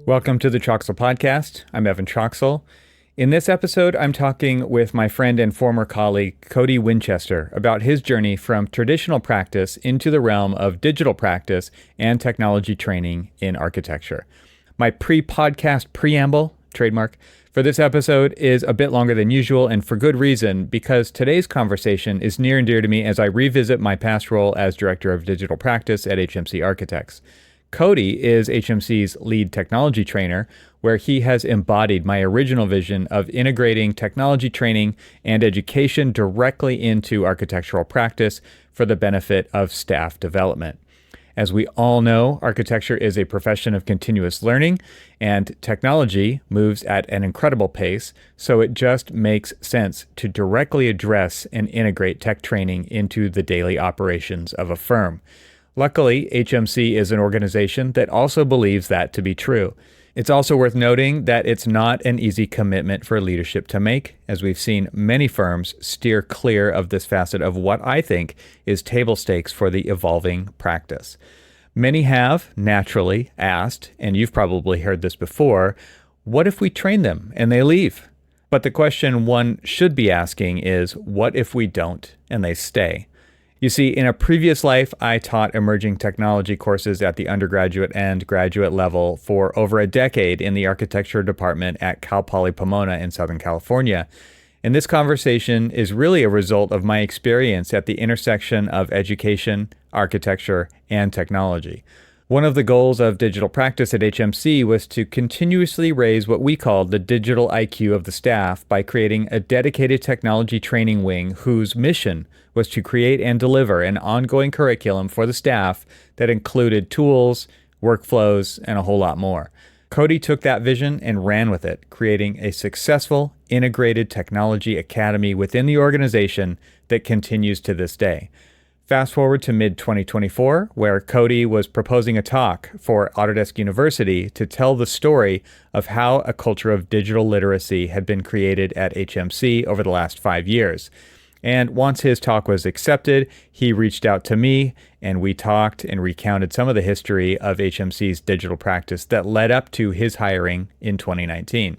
Welcome to the Troxel Podcast. I'm Evan Troxel. In this episode, I'm talking with my friend and former colleague, Cody Winchester, about his journey from traditional practice into the realm of digital practice and technology training in architecture. My pre-podcast preamble, trademark, for this episode is a bit longer than usual, and for good reason, because today's conversation is near and dear to me as I revisit my past role as Director of Digital Practice at HMC Architects. Cody is HMC's lead technology trainer, where he has embodied my original vision of integrating technology training and education directly into architectural practice for the benefit of staff development. As we all know, architecture is a profession of continuous learning, and technology moves at an incredible pace, so it just makes sense to directly address and integrate tech training into the daily operations of a firm. Luckily, HMC is an organization that also believes that to be true. It's also worth noting that it's not an easy commitment for leadership to make, as we've seen many firms steer clear of this facet of what I think is table stakes for the evolving practice. Many have, naturally, asked, and you've probably heard this before, what if we train them and they leave? But the question one should be asking is, what if we don't and they stay? You see, in a previous life, I taught emerging technology courses at the undergraduate and graduate level for over a decade in the architecture department at Cal Poly Pomona in Southern California. And this conversation is really a result of my experience at the intersection of education, architecture, and technology. One of the goals of digital practice at HMC was to continuously raise what we called the digital IQ of the staff by creating a dedicated technology training wing whose mission was to create and deliver an ongoing curriculum for the staff that included tools, workflows, and a whole lot more. Cody took that vision and ran with it, creating a successful, integrated technology academy within the organization that continues to this day. Fast forward to mid-2024, where Cody was proposing a talk for Autodesk University to tell the story of how a culture of digital literacy had been created at HMC over the last 5 years. And once his talk was accepted, he reached out to me, and we talked and recounted some of the history of HMC's digital practice that led up to his hiring in 2019.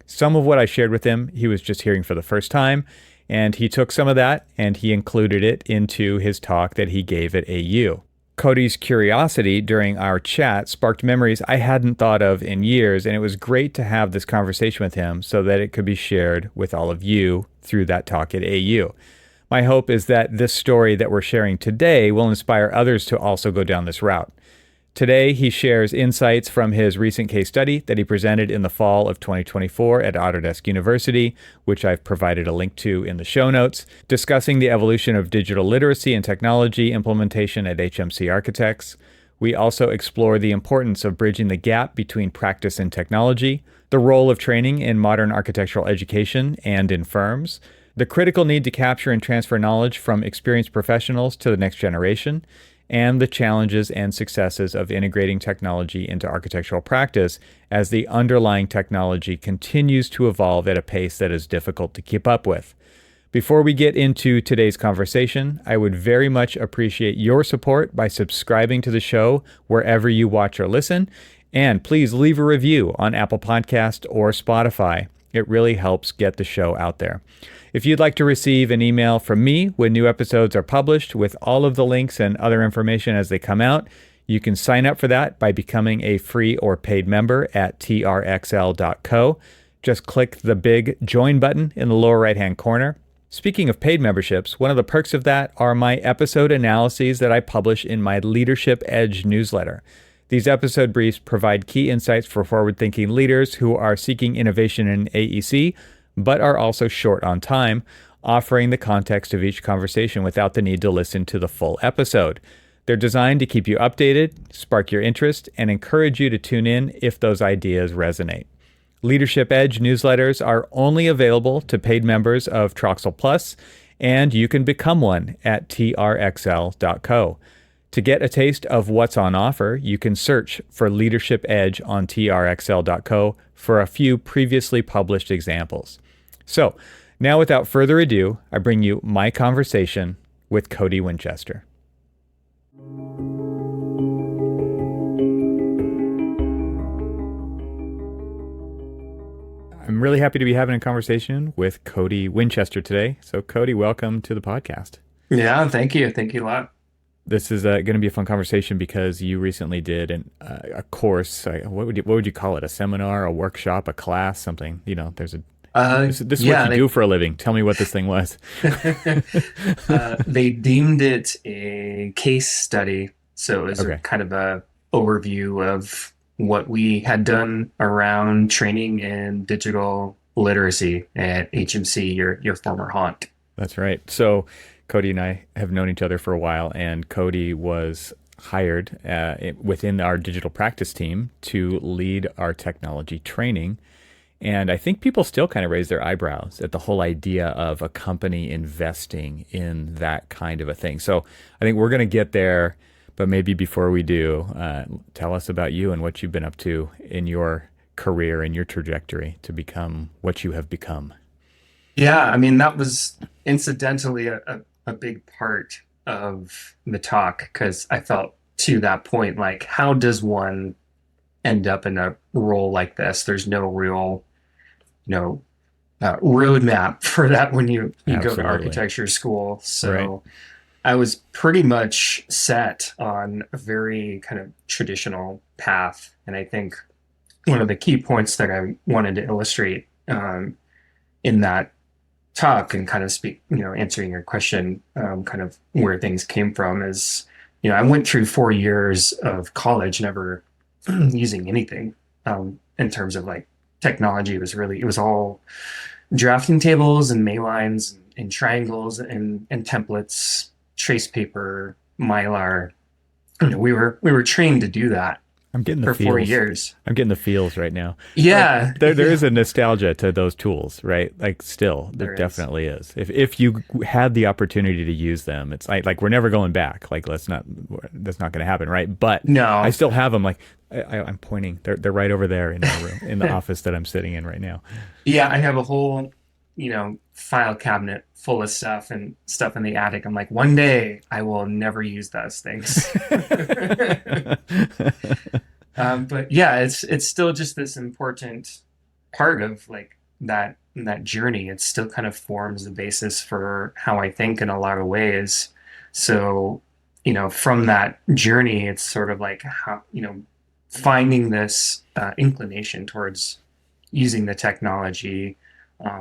Some of what I shared with him, he was just hearing for the first time, and he took some of that and he included it into his talk that he gave at AU. Cody's curiosity during our chat sparked memories I hadn't thought of in years, and it was great to have this conversation with him so that it could be shared with all of you through that talk at AU. My hope is that this story that we're sharing today will inspire others to also go down this route. Today, he shares insights from his recent case study that he presented in the fall of 2024 at Autodesk University, which I've provided a link to in the show notes, discussing the evolution of digital literacy and technology implementation at HMC Architects. We also explore the importance of bridging the gap between practice and technology, the role of training in modern architectural education and in firms, the critical need to capture and transfer knowledge from experienced professionals to the next generation, and the challenges and successes of integrating technology into architectural practice as the underlying technology continues to evolve at a pace that is difficult to keep up with. Before we get into today's conversation, I would very much appreciate your support by subscribing to the show wherever you watch or listen, and please leave a review on Apple Podcast or Spotify. It really helps get the show out there. If you'd like to receive an email from me when new episodes are published with all of the links and other information as they come out, you can sign up for that by becoming a free or paid member at trxl.co. Just click the big join button in the lower right-hand corner. Speaking of paid memberships, one of the perks of that are my episode analyses that I publish in my Leadership Edge newsletter. These episode briefs provide key insights for forward-thinking leaders who are seeking innovation in AEC, but are also short on time, offering the context of each conversation without the need to listen to the full episode. They're designed to keep you updated, spark your interest, and encourage you to tune in if those ideas resonate. Leadership Edge newsletters are only available to paid members of Troxel Plus, and you can become one at trxl.co. To get a taste of what's on offer, you can search for Leadership Edge on trxl.co for a few previously published examples. So, now without further ado, I bring you my conversation with Cody Winchester. I'm really happy to be having a conversation with Cody Winchester today. So, Cody, welcome to the podcast. Yeah, thank you. Thank you a lot. This is going to be a fun conversation because you recently did a course. What would you call it? A seminar, a workshop, a class, something? There's a this is what Yeah, you do for a living. Tell me what this thing was. they deemed it a case study. So it was a Okay, kind of a overview of what we had done around training in digital literacy at HMC, your former haunt. that's right. So, Cody and I have known each other for a while, and Cody was hired within our digital practice team to lead our technology training. And I think people still kind of raise their eyebrows at the whole idea of a company investing in that kind of a thing. So I think we're going to get there, but maybe before we do, tell us about you and what you've been up to in your career and your trajectory to become what you have become. Yeah, I mean, that was incidentally a big part of the talk because I felt to that point, like, how does one end up in a role like this? There's no real, you know, roadmap for that when you go to Absolutely. architecture school. Right. So I was pretty much set on a very kind of traditional path. And I think one of the key points that I wanted to illustrate in that talk and kind of speak, answering your question, kind of where things came from is, I went through 4 years of college, never using anything in terms of like technology. It was all drafting tables and Maylines and triangles and templates, trace paper, Mylar. We were trained to do that I'm getting the for four feels. years. I'm getting the feels right now. Like Yeah, there is a nostalgia to those tools, right? Like still, there there is. definitely is. If you had the opportunity to use them, it's like we're never going back. Like that's not going to happen, right? But I No. still have them. Like I'm pointing. They're right over there in our room, in the office that I'm sitting in right now. Yeah, I have a whole, file cabinet full of stuff and stuff in the attic. I'm like, one day I will never use those things. But yeah, it's still just this important part of like that journey. It still kind of forms the basis for how I think in a lot of ways. So, from that journey, it's sort of like how, finding this inclination towards using the technology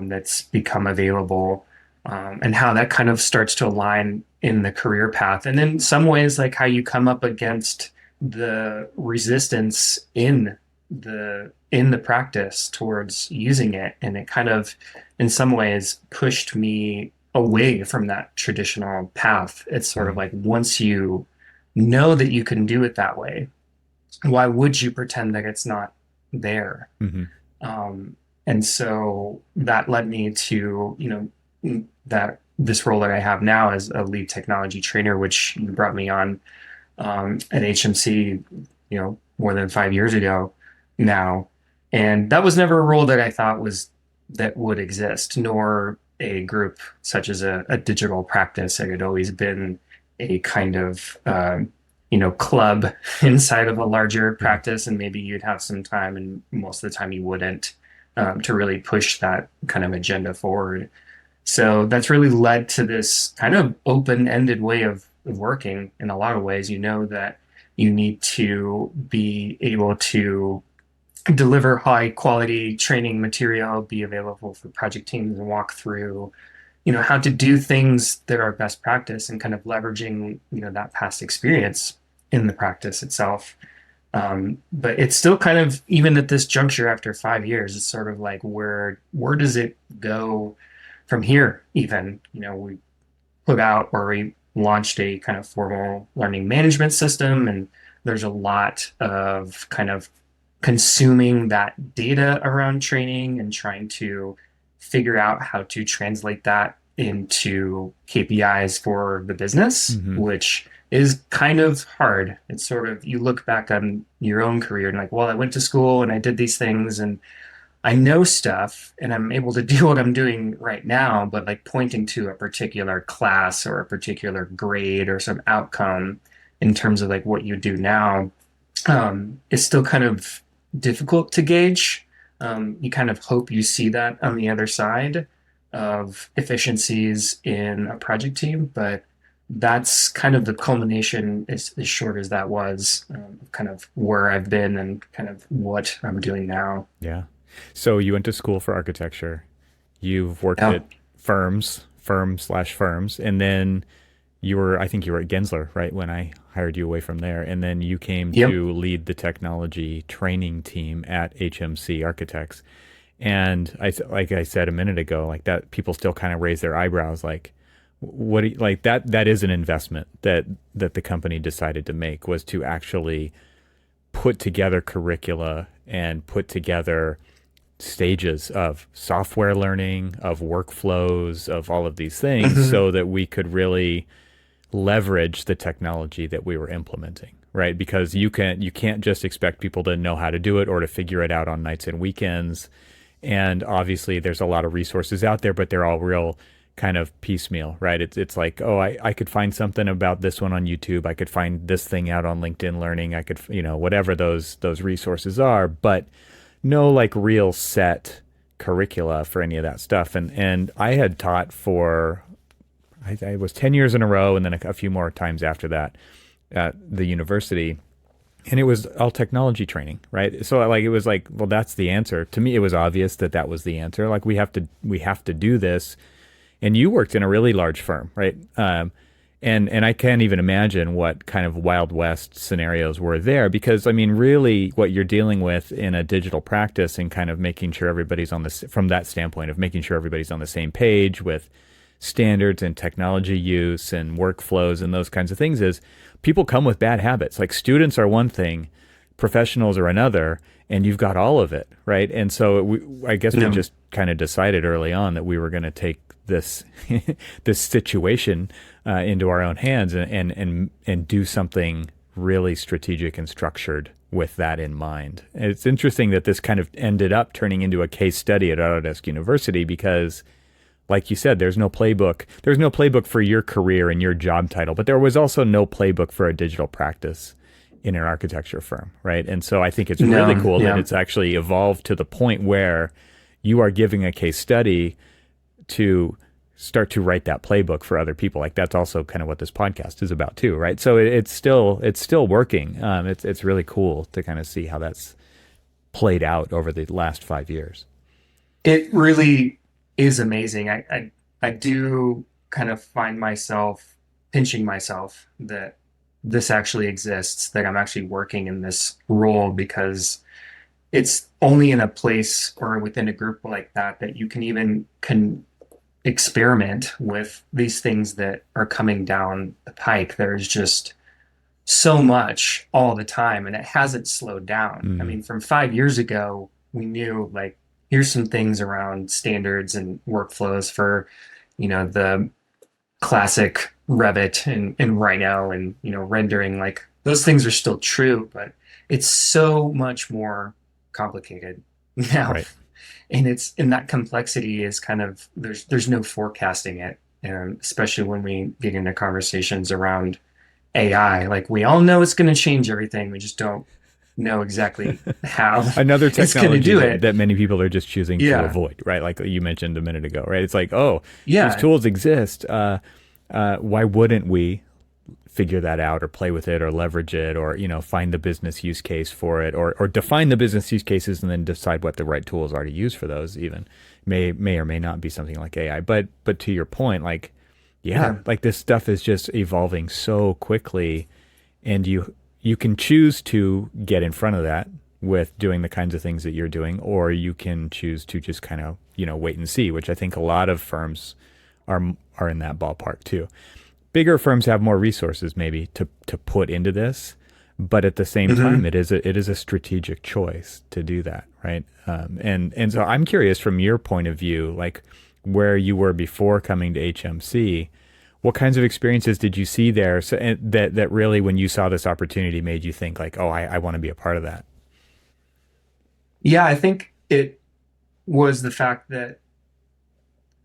that's become available, and how that kind of starts to align in the career path. And in some ways, like how you come up against the resistance in the practice towards using it. And it kind of, in some ways, pushed me away from that traditional path. It's sort of Mm-hmm. like once you know that you can do it that way, why would you pretend that it's not there? Mm-hmm. And so that led me to, that this role that I have now as a lead technology trainer, which you brought me on at HMC, more than 5 years ago now. And that was never a role that I thought that would exist, nor a group such as a digital practice. It had always been a kind of, club inside of a larger Yeah. practice, and maybe you'd have some time, and most of the time you wouldn't, to really push that kind of agenda forward. So that's really led to this kind of open-ended way of working in a lot of ways. You know that you need to be able to deliver high quality training material, be available for project teams and walk through, how to do things that are best practice and kind of leveraging, that past experience in the practice itself. But it's still kind of, even at this juncture after 5 years, it's sort of like where does it go from here? Even, we put out or we launched a kind of formal learning management system, and there's a lot of kind of consuming that data around training and trying to figure out how to translate that into KPIs for the business, Mm-hmm. which is kind of hard. It's sort of, you look back on your own career and like, well, I went to school and I did these things and I know stuff and I'm able to do what I'm doing right now, but like pointing to a particular class or a particular grade or some outcome in terms of like what you do now, is still kind of difficult to gauge. You kind of hope you see that on the other side of efficiencies in a project team, but that's kind of the culmination, as short as that was, kind of where I've been and kind of what I'm doing now. Yeah. So you went to school for architecture. You've worked Yeah. at firms, and then I think you were at Gensler, right? When I hired you away from there. And then you came Yep. to lead the technology training team at HMC Architects. And like I said a minute ago, like that, people still kind of raise their eyebrows, like, what do you, like that is an investment that the company decided to make, was to actually put together curricula and put together stages of software learning, of workflows, of all of these things Mhm. so that we could really leverage the technology that we were implementing, right? Because you can't just expect people to know how to do it or to figure it out on nights and weekends. And obviously there's a lot of resources out there, but they're all real kind of piecemeal, right? It's like, oh, I could find something about this one on YouTube. I could find this thing out on LinkedIn Learning. I could, whatever those resources are, but no like real set curricula for any of that stuff. And I had taught for I was 10 years in a row, and then a few more times after that at the university. And it was all technology training, right? So like it was like, well, that's the answer. To me, it was obvious that that was the answer. Like we have to do this. And you worked in a really large firm, right? And I can't even imagine what kind of Wild West scenarios were there, because I mean, really, what you're dealing with in a digital practice and kind of making sure everybody's on this, from that standpoint of making sure everybody's on the same page with standards and technology use and workflows and those kinds of things, is people come with bad habits. Like students are one thing, professionals are another, and you've got all of it, right? And so I guess we Yeah. just kind of decided early on that we were going to take this this situation into our own hands and do something really strategic and structured with that in mind. And it's interesting that this kind of ended up turning into a case study at Autodesk University because, like you said, there's no playbook. There's no playbook for your career and your job title, but there was also no playbook for a digital practice in an architecture firm, right? And so I think it's really No. cool that Yeah. it's actually evolved to the point where you are giving a case study to start to write that playbook for other people. Like that's also kind of what this podcast is about too, right? So it's still working. It's really cool to kind of see how that's played out over the last 5 years. It really is amazing. I do kind of find myself pinching myself that this actually exists, that I'm actually working in this role, because it's only in a place or within a group like that that you can even can experiment with these things that are coming down the pike. There's just so much all the time, and it hasn't slowed down. I Mm, mean, from 5 years ago, we knew like here's some things around standards and workflows for, the classic Revit and Rhino and rendering. Like those things are still true, but it's so much more complicated now. right. And it's and that complexity is kind of there's no forecasting it, and especially when we get into conversations around AI. Like we all know it's going to change everything. We just don't know exactly how Another it's going to technology do that, it. that many people are just choosing to Yeah. avoid, right? Like you mentioned a minute ago, right? It's like, oh, these Yeah. tools exist. Why wouldn't we figure that out or play with it or leverage it or, find the business use case for it or define the business use cases and then decide what the right tools are to use for those even may or may not be something like AI. But to your point, like, yeah, Yeah. like this stuff is just evolving so quickly, and you can choose to get in front of that with doing the kinds of things that you're doing, or you can choose to just kind of, wait and see, which I think a lot of firms are in that ballpark too. Bigger firms have more resources maybe to put into this, but at the same time, Hmm. it is a strategic choice to do that, right? And so I'm curious from your point of view, like where you were before coming to HMC, what kinds of experiences did you see there, so, and that really, when you saw this opportunity, made you think like, oh, I want to be a part of that. Yeah, I think it was the fact that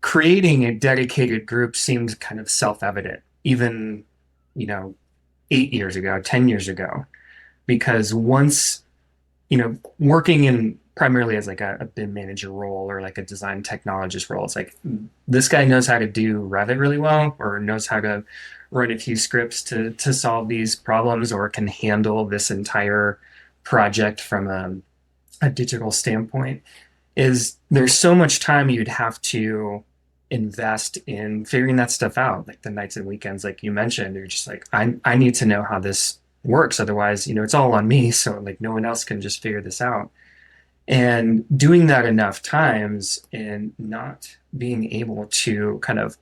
creating a dedicated group seemed kind of self-evident, even, you know, 8 years ago, 10 years ago, because once working in primarily as like a BIM manager role or like a design technologist role, it's like this guy knows how to do Revit really well, or knows how to write a few scripts to solve these problems, or can handle this entire project from a digital standpoint. Is there's so much time you'd have to invest in figuring that stuff out, like the nights and weekends, like you mentioned. You're just like, I need to know how this works. Otherwise, it's all on me. So like no one else can just figure this out. And doing that enough times and not being able to kind of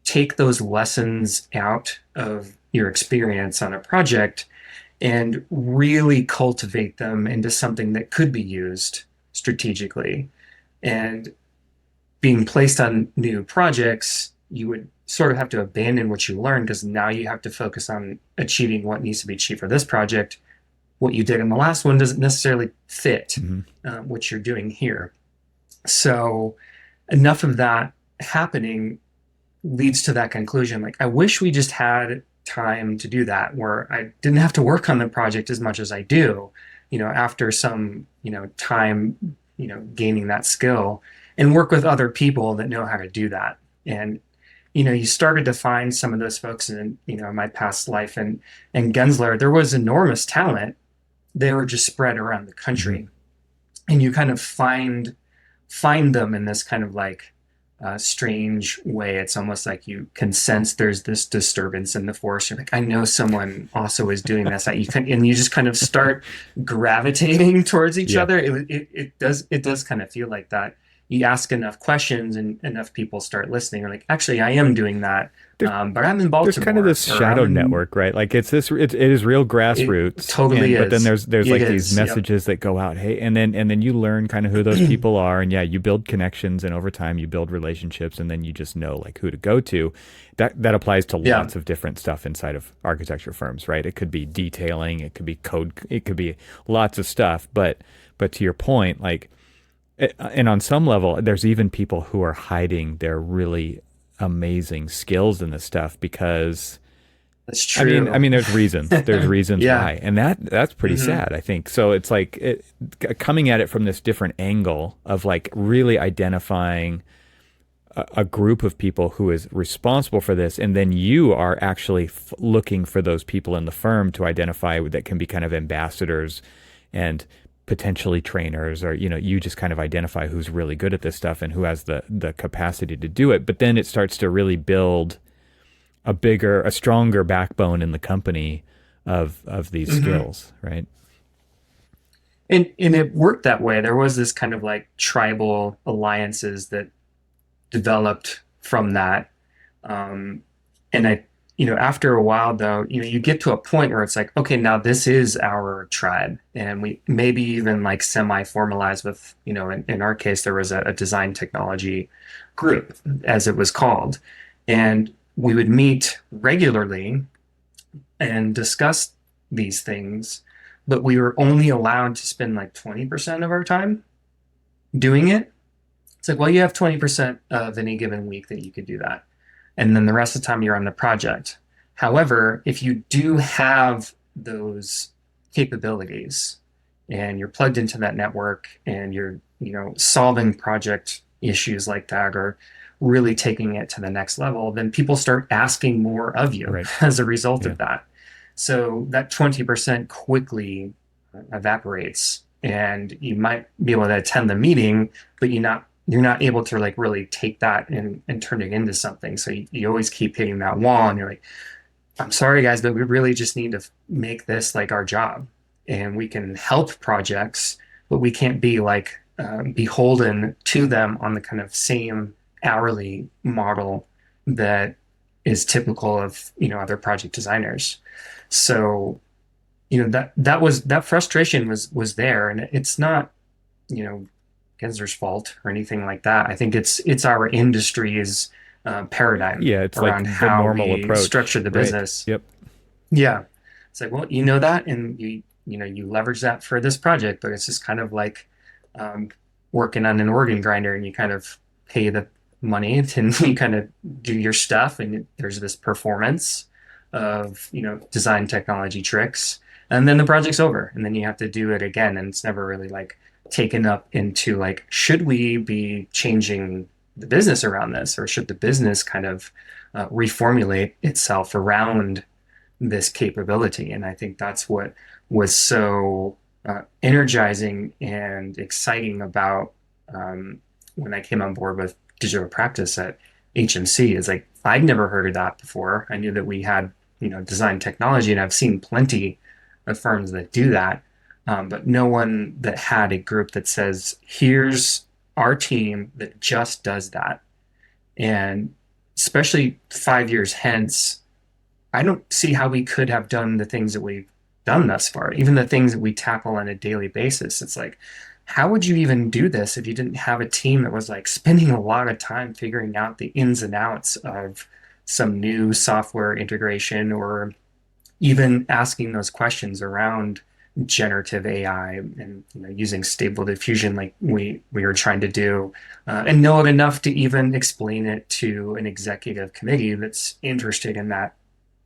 take those lessons out of your experience on a project and really cultivate them into something that could be used strategically. And being placed on new projects, you would sort of have to abandon what you learned, because now you have to focus on achieving what needs to be achieved for this project. What you did in the last one doesn't necessarily fit what you're doing here. So enough of that happening leads to that conclusion. Like, I wish we just had time to do that, where I didn't have to work on the project as much as I do, after some, time, gaining that skill, and work with other people that know how to do that. And, you started to find some of those folks in, my past life, and Gensler, there was enormous talent. They were just spread around the country, and you kind of find them in this kind of like strange way. It's almost like you can sense there's this disturbance in the force. You're like, I know someone also is doing this. And you just kind of start gravitating towards each other. It does kind of feel like that. You ask enough questions and enough people start listening. You're like, actually, I am doing that. But I'm in Baltimore. There's kind of this shadow network, right? Like it is real grassroots. It totally is. But then there's like these messages that go out. Hey, and then you learn kind of who those people are, and you build connections, and over time you build relationships, and then you just know like who to go to. That applies to lots of different stuff inside of architecture firms, right? It could be detailing, it could be code, it could be lots of stuff. But to your point, like, and on some level, there's even people who are hiding their really amazing skills in this stuff, because that's true. I mean, there's reasons why, and that's pretty sad, I think. So it's like coming at it from this different angle of like really identifying a group of people who is responsible for this, and then you are actually looking for those people in the firm to identify that can be kind of ambassadors and potentially trainers, or you just kind of identify who's really good at this stuff and who has the capacity to do it. But then it starts to really build a stronger backbone in the company of these skills, right? And it worked that way. There was this kind of like tribal alliances that developed from that. And after a while, though, you get to a point where it's like, okay, now this is our tribe, and we maybe even like semi-formalized with, in our case, there was a design technology group, as it was called, and we would meet regularly and discuss these things, but we were only allowed to spend like 20% of our time doing it. It's like, well, you have 20% of any given week that you could do that. And then the rest of the time you're on the project. However, if you do have those capabilities and you're plugged into that network and you're, solving project issues like that, or really taking it to the next level, then people start asking more of you as a result of that. So that 20% quickly evaporates, and you might be able to attend the meeting, but you're not able to like really take that and turn it into something. So you always keep hitting that wall, and you're like, I'm sorry guys, but we really just need to make this like our job, and we can help projects, but we can't be like beholden to them on the kind of same hourly model that is typical of, other project designers. So, that frustration was there, and it's not, Gensler's fault or anything like that. I think it's our industry's paradigm. Yeah, it's around like how the normal we approach. structure the business. Yep. Yeah, it's like, well, that, and you leverage that for this project, but it's just kind of like working on an organ grinder, and you kind of pay the money and you kind of do your stuff, and there's this performance of design technology tricks, and then the project's over, and then you have to do it again, and it's never really like taken up into like, should we be changing the business around this, or should the business kind of reformulate itself around this capability? And I think that's what was so energizing and exciting about when I came on board with digital practice at HMC. Is like, I'd never heard of that before. I knew that we had, design technology, and I've seen plenty of firms that do that, but no one that had a group that says, here's our team that just does that. And especially 5 years hence, I don't see how we could have done the things that we've done thus far, even the things that we tackle on a daily basis. It's like, how would you even do this if you didn't have a team that was like spending a lot of time figuring out the ins and outs of some new software integration, or even asking those questions around generative AI, and using stable diffusion like we were trying to do, and know it enough to even explain it to an executive committee that's interested in that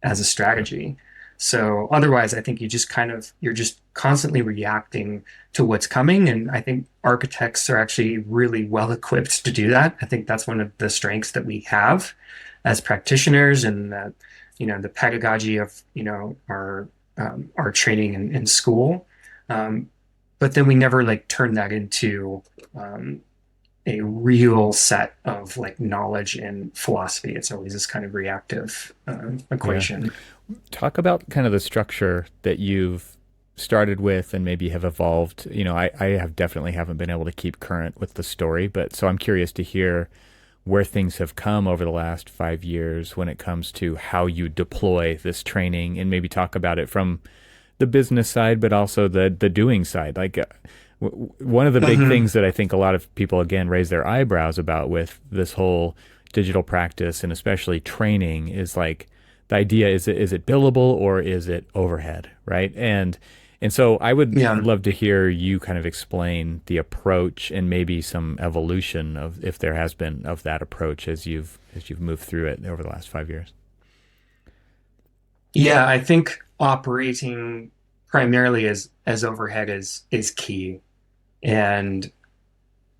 as a strategy. So otherwise, I think you're just constantly reacting to what's coming. And I think architects are actually really well equipped to do that. I think that's one of the strengths that we have as practitioners, and that, the pedagogy of, our training in school. But then we never like turn that into a real set of like knowledge and philosophy. It's always this kind of reactive Yeah. equation. Talk about kind of the structure that you've started with and maybe have evolved. I have definitely haven't been able to keep current with the story, but so I'm curious to hear where things have come over the last 5 years when it comes to how you deploy this training, and maybe talk about it from the business side, but also the doing side. Like one of the big Hmm. things that I think a lot of people again raise their eyebrows about with this whole digital practice and especially training is like the idea, is it billable or is it overhead, right? And so I would Yeah. love to hear you kind of explain the approach and maybe some evolution of, if there has been, of that approach as you've moved through it over the last 5 years. Yeah, I think operating primarily as overhead is key. And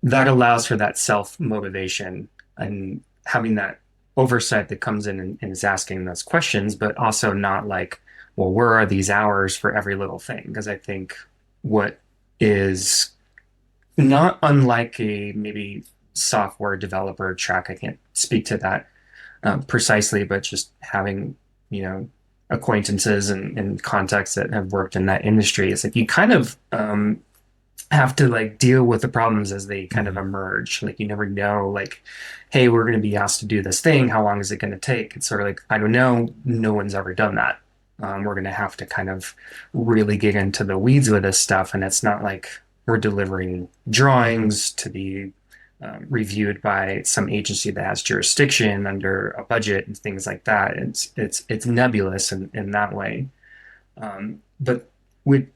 that allows for that self motivation, and having that oversight that comes in and is asking those questions, but also not like, well, where are these hours for every little thing? Because I think what is not unlike a maybe software developer track, I can't speak to that precisely, but just having, you know, acquaintances and contacts that have worked in that industry, it's like you kind of have to like deal with the problems as they kind of Hmm. emerge. Like you never know, like, hey, we're going to be asked to do this thing. How long is it going to take? It's sort of like, I don't know. No one's ever done that. We're going to have to kind of really get into the weeds with this stuff. And it's not like we're delivering drawings to be reviewed by some agency that has jurisdiction under a budget and things like that. It's nebulous in that way. But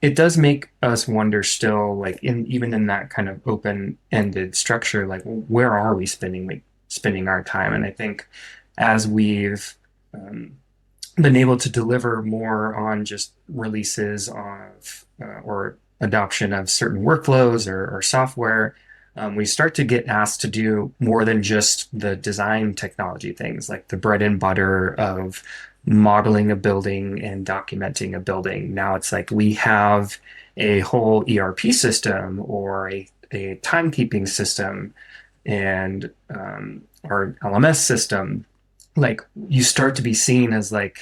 it does make us wonder still, like in even in that kind of open-ended structure, like where are we spending our time? And I think as we've um, been able to deliver more on just releases of or adoption of certain workflows or software, we start to get asked to do more than just the design technology things, like the bread and butter of modeling a building and documenting a building. Now it's like we have a whole ERP system or a timekeeping system and our LMS system. Like you start to be seen as like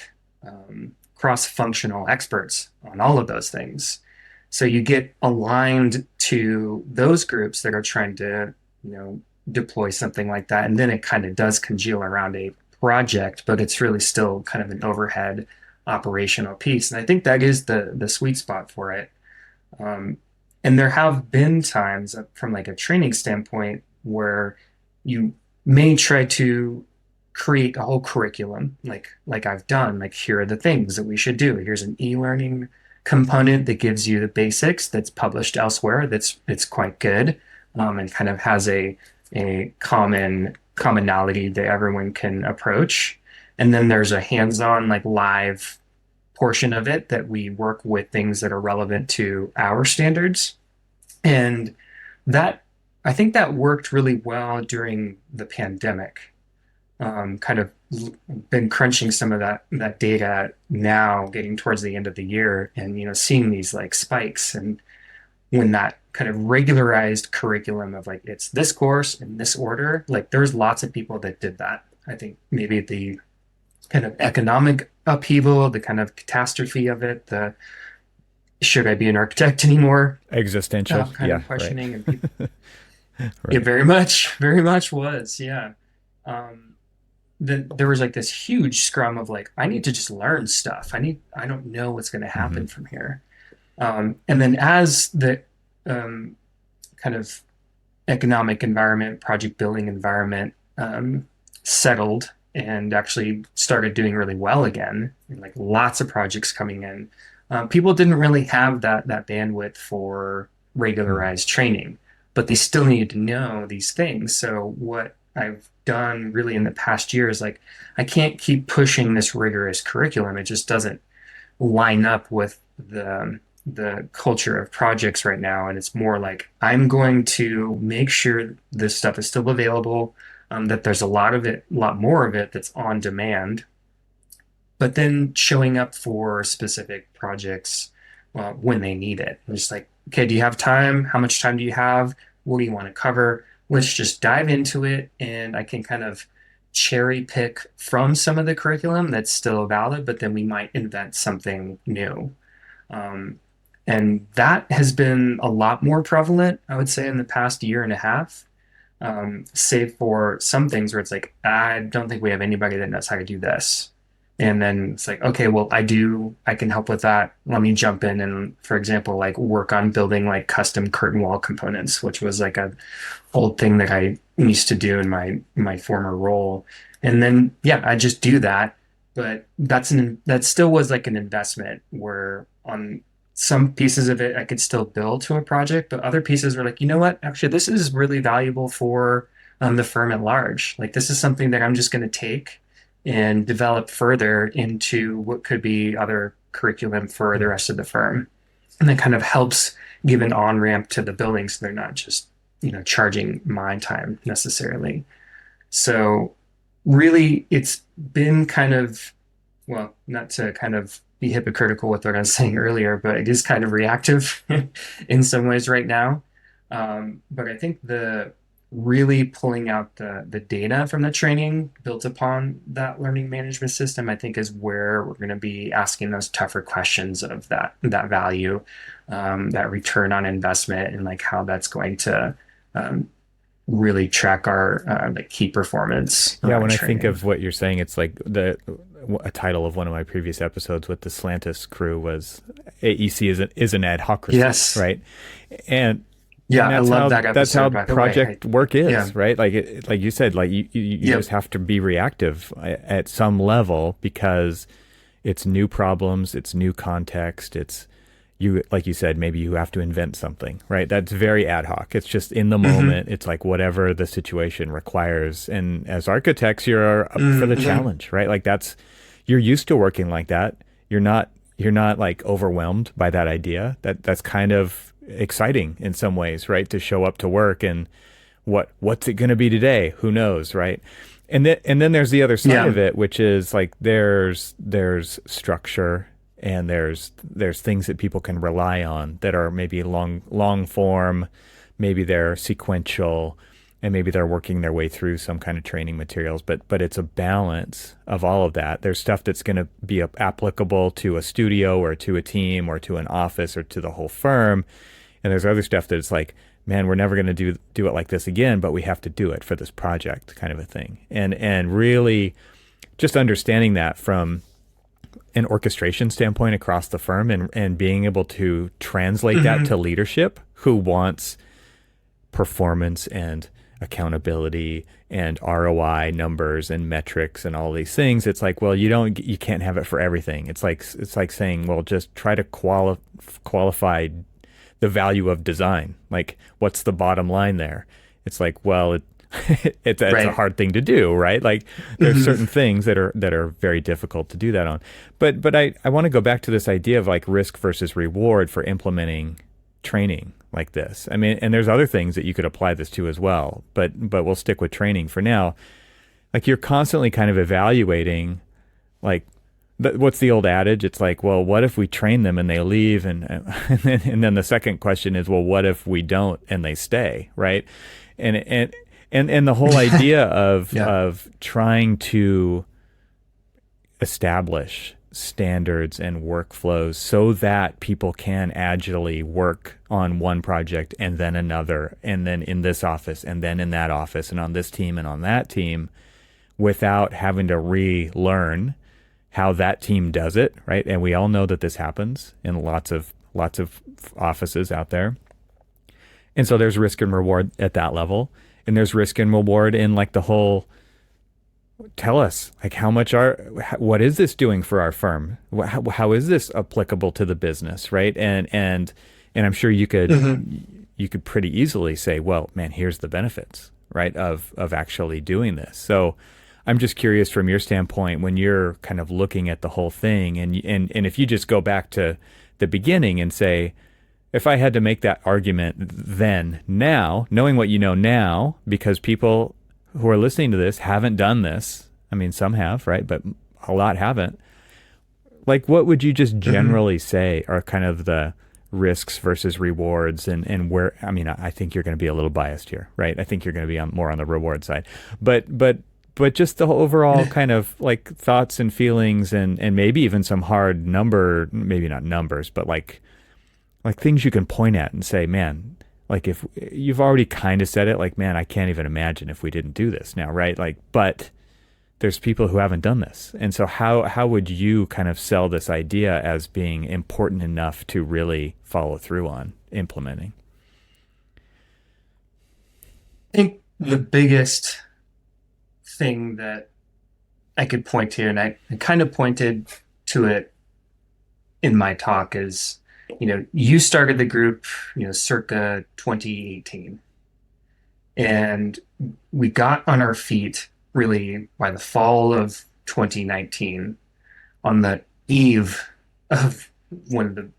cross-functional experts on all of those things. So you get aligned to those groups that are trying to, deploy something like that. And then it kind of does congeal around a project, but it's really still kind of an overhead operational piece. And I think that is the sweet spot for it. Um, and there have been times from like a training standpoint where you may try to create a whole curriculum, like I've done, like here are the things that we should do. Here's an e-learning component that gives you the basics that's published elsewhere. That's it's quite good, and kind of has a commonality that everyone can approach. And then there's a hands-on like live portion of it that we work with things that are relevant to our standards. And that, I think that worked really well during the pandemic. Kind of been crunching some of that data now, getting towards the end of the year, and seeing these like spikes, and when that kind of regularized curriculum of like it's this course in this order, like there's lots of people that did that. I think maybe the kind of economic upheaval, the kind of catastrophe of it, the should I be an architect anymore? Existential, Kind yeah, of questioning, and people, right. it Right. very much was, yeah. Um, then there was like this huge scrum of like, I need to just learn stuff. I don't know what's going to Hmm. happen from here. And then as the um, kind of economic environment, project building environment settled and actually started doing really well again, like lots of projects coming in, people didn't really have that bandwidth for Mm. regularized training, but they still needed to know these things. So what I've done really in the past year is like I can't keep pushing this rigorous curriculum. It just doesn't line up with the culture of projects right now. And it's more like I'm going to make sure this stuff is still available, that there's a lot of it, a lot more of it that's on demand, but then showing up for specific projects when they need it. I'm just like, okay, do you have time? How much time do you have? What do you want to cover? Let's just dive into it. And I can kind of cherry pick from some of the curriculum that's still valid, but then we might invent something new. Um, and that has been a lot more prevalent, I would say, in the past year and a half, save for some things where it's like, I don't think we have anybody that knows how to do this. And then it's like, okay, well, I can help with that. Let me jump in and, for example, like work on building like custom curtain wall components, which was like a old thing that I used to do in my former role. And then, yeah, I just do that. But that still was like an investment where on some pieces of it I could still build to a project, but other pieces were like, you know what? Actually, this is really valuable for the firm at large. Like this is something that I'm just going to take and develop further into what could be other curriculum for the Mm. rest of the firm. And that kind of helps give an on-ramp to the building so they're not just, charging my time necessarily. So really it's been kind of, well, not to kind of be hypocritical with what I was saying earlier, but it is kind of reactive in some ways right now. But I think the really pulling out the data from the training built upon that learning management system, I think is where we're going to be asking those tougher questions of that value, that return on investment, and like how that's going to um, really track our like key performance Yeah, around when I think training. of what you're saying, it's like the a title of one of my previous episodes with the Slantis crew was AEC is an ad hoc resource, Yes. right? And Yeah, I love that that's how episode, by the way. project work Yeah. is, right? Like like you said, like you just Yep. have to be reactive at some level because it's new problems, it's new context, it's you like you said, maybe you have to invent something, right? That's very ad hoc. It's just in the Hmm. moment. It's like whatever the situation requires. And as architects, you're up for the Hmm. challenge, right? Like that's you're used to working like that. You're not like overwhelmed by that idea. That's kind of exciting in some ways, right? To show up to work and what's it going to be today? Who knows, right? And then there's the other side Yeah. of it, which is like there's structure and there's things that people can rely on that are maybe long form, maybe they're sequential, and maybe they're working their way through some kind of training materials. But it's a balance of all of that. There's stuff that's going to be applicable to a studio or to a team or to an office or to the whole firm, and there's other stuff that's like, man, we're never going to do it like this again, but we have to do it for this project, kind of a thing. And really just understanding that from an orchestration standpoint across the firm and being able to translate that Hmm. to leadership who wants performance and accountability and ROI numbers and metrics and all these things. It's like, well, you can't have it for everything. It's like saying, well, just try to qualify the value of design. Like, what's the bottom line there? It's like, well, it's a Right. hard thing to do, right? Like there's certain things that are very difficult to do that on. But I want to go back to this idea of like risk versus reward for implementing training like this. I mean, and there's other things that you could apply this to as well, but we'll stick with training for now. Like you're constantly kind of evaluating, like what's the old adage? It's like, well, what if we train them and they leave, and then the second question is, well, what if we don't and they stay, right? And the whole idea of Yeah. of trying to establish standards and workflows so that people can agilely work on one project and then another, and then in this office and then in that office and on this team and on that team, without having to relearn how that team does it, right? And we all know that this happens in lots of offices out there. And so there's risk and reward at that level. And there's risk and reward in like the whole, tell us, like what is this doing for our firm? How is this applicable to the business, right? And I'm sure you could pretty easily say, well, man, here's the benefits, right, of actually doing this. So I'm just curious from your standpoint, when you're kind of looking at the whole thing, and if you just go back to the beginning and say, if I had to make that argument then, now, knowing what you know now, because people who are listening to this haven't done this. I mean, some have, right? But a lot haven't. Like, what would you just generally say are kind of the risks versus rewards, and where, I mean, I think you're going to be a little biased here, right? I think you're going to be more on the reward side, but just the overall kind of like thoughts and feelings, and maybe even some hard maybe not numbers, but like things you can point at and say, man, like if you've already kind of said it, like, man, I can't even imagine if we didn't do this now, right? Like, but there's people who haven't done this. And so how would you kind of sell this idea as being important enough to really follow through on implementing? I think the biggest thing that I could point to, and I kind of pointed to it in my talk, is, you started the group, circa 2018. And we got on our feet really by the fall of 2019, on the eve of one of the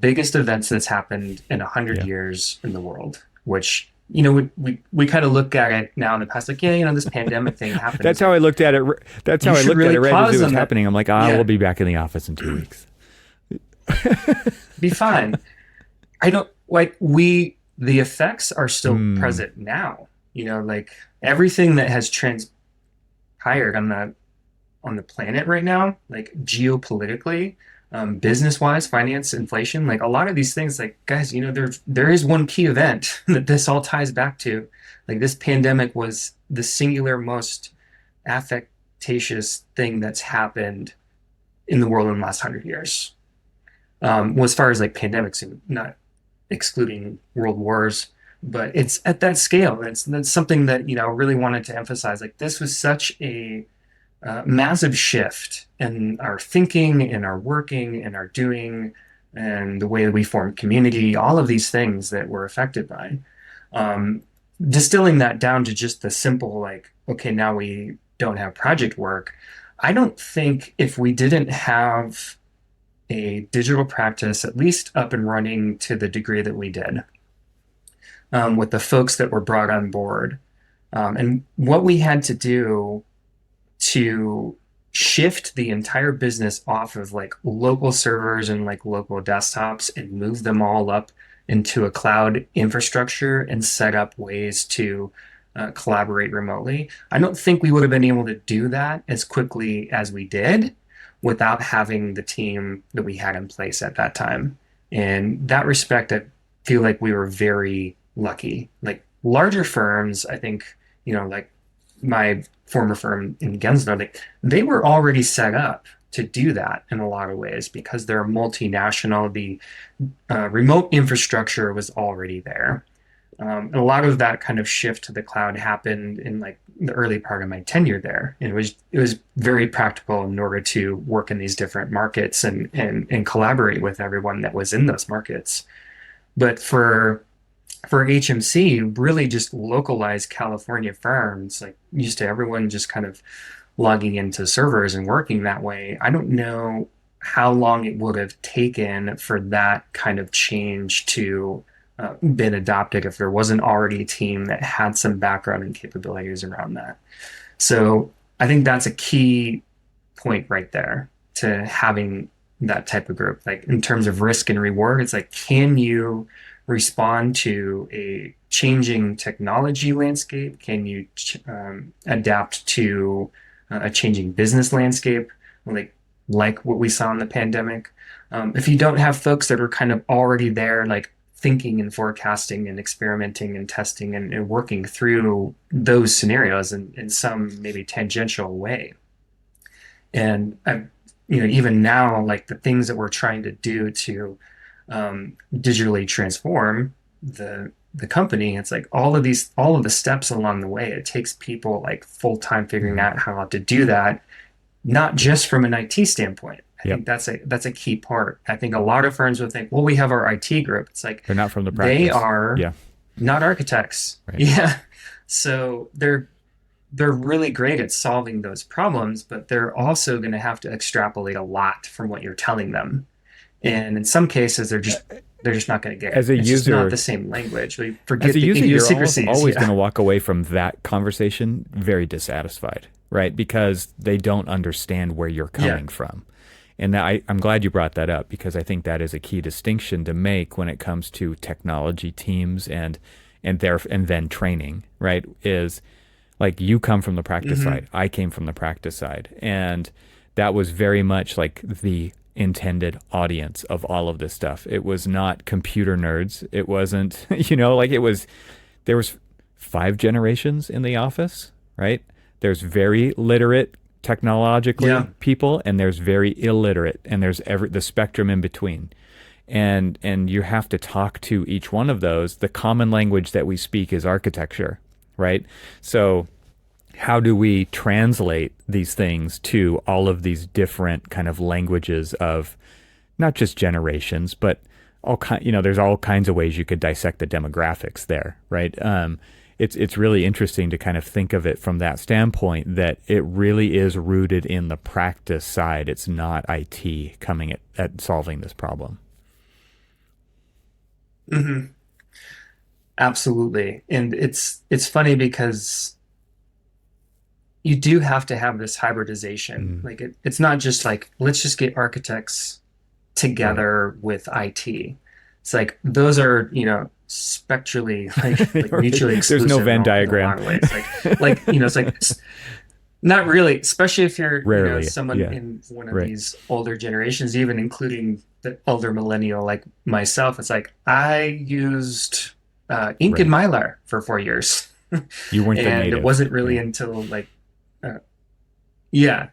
biggest events that's happened in 100 Yeah. years in the world, which, we kind of look at it now in the past, like, yeah, this pandemic thing happened. That's how I looked at it. That's how I looked at it right as it was happening. I'm like, Yeah. we'll be back in the office in 2 weeks. Be fine. I don't the effects are still present now. Like everything that has transpired on the planet right now, like geopolitically, business wise, finance, inflation, like a lot of these things, like, guys, there is one key event that this all ties back to. Like, this pandemic was the singular most affectatious thing that's happened in the world in the last 100 years. Well, as far as like pandemics, not excluding world wars, but it's at that scale. That's something that, I really wanted to emphasize. Like, this was such a massive shift in our thinking, in our working, in our doing, and the way that we form community, all of these things that we're affected by. Distilling that down to just the simple, like, okay, now we don't have project work. I don't think if we didn't have a digital practice, at least up and running to the degree that we did, with the folks that were brought on board, and what we had to do to shift the entire business off of like local servers and like local desktops and move them all up into a cloud infrastructure and set up ways to collaborate remotely. I don't think we would have been able to do that as quickly as we did without having the team that we had in place at that time. In that respect, I feel like we were very lucky. Like larger firms, I think, like my former firm in Gensler, like they were already set up to do that in a lot of ways because they're multinational. The remote infrastructure was already there. And a lot of that kind of shift to the cloud happened in like the early part of my tenure there. And it was very practical in order to work in these different markets and collaborate with everyone that was in those markets. But for for HMC, really just localized California firms, like used to everyone just kind of logging into servers and working that way. I don't know how long it would have taken for that kind of change to been adopted if there wasn't already a team that had some background and capabilities around that. So I think that's a key point right there to having that type of group. Like in terms of risk and reward, it's like, can you respond to a changing technology landscape? Can you adapt to a changing business landscape, like what we saw in the pandemic? If you don't have folks that are kind of already there, like thinking and forecasting and experimenting and testing and working through those scenarios in some maybe tangential way. And even now, like the things that we're trying to do to digitally transform the company, it's like all of the steps along the way. It takes people like full time figuring out how to do that, not just from an IT standpoint. I think that's a key part. I think a lot of firms would think, well, we have our IT group. It's like They're not from the practice. they are Yeah. not architects. Right. Yeah. So they're really great at solving those problems, but they're also going to have to extrapolate a lot from what you're telling them. And in some cases, they're just not going to get it. As a It's just user, not the same language. We forget as a the user, you're idiosyncrasies. always Yeah. going to walk away from that conversation very dissatisfied, right? Because they don't understand where you're coming from. And I'm glad you brought that up, because I think that is a key distinction to make when it comes to technology teams and then training, right? Is like you come from the practice side, I came from the practice side, and that was very much like the intended audience of all of this stuff. It was not computer nerds. It wasn't, there was 5 generations in the office, right? There's very literate technologically people, and there's very illiterate, and there's the spectrum in between. And you have to talk to each one of those. The common language that we speak is architecture, right? So how do we translate these things to all of these different kind of languages of not just generations, but there's all kinds of ways you could dissect the demographics there, right? It's really interesting to kind of think of it from that standpoint, that it really is rooted in the practice side. It's not IT coming at solving this problem. Hmm. Absolutely. And it's funny because you do have to have this hybridization. Like it's not just like, let's just get architects together with IT. It's like those are, spectrally like mutually exclusive. There's no Venn in a diagram. lot of ways. It's like not really, especially if you're Rarely, someone yeah. in one of these older generations, even including the older millennial like myself. It's like I used ink and Mylar for 4 years. You weren't the and native. it wasn't really until like yeah.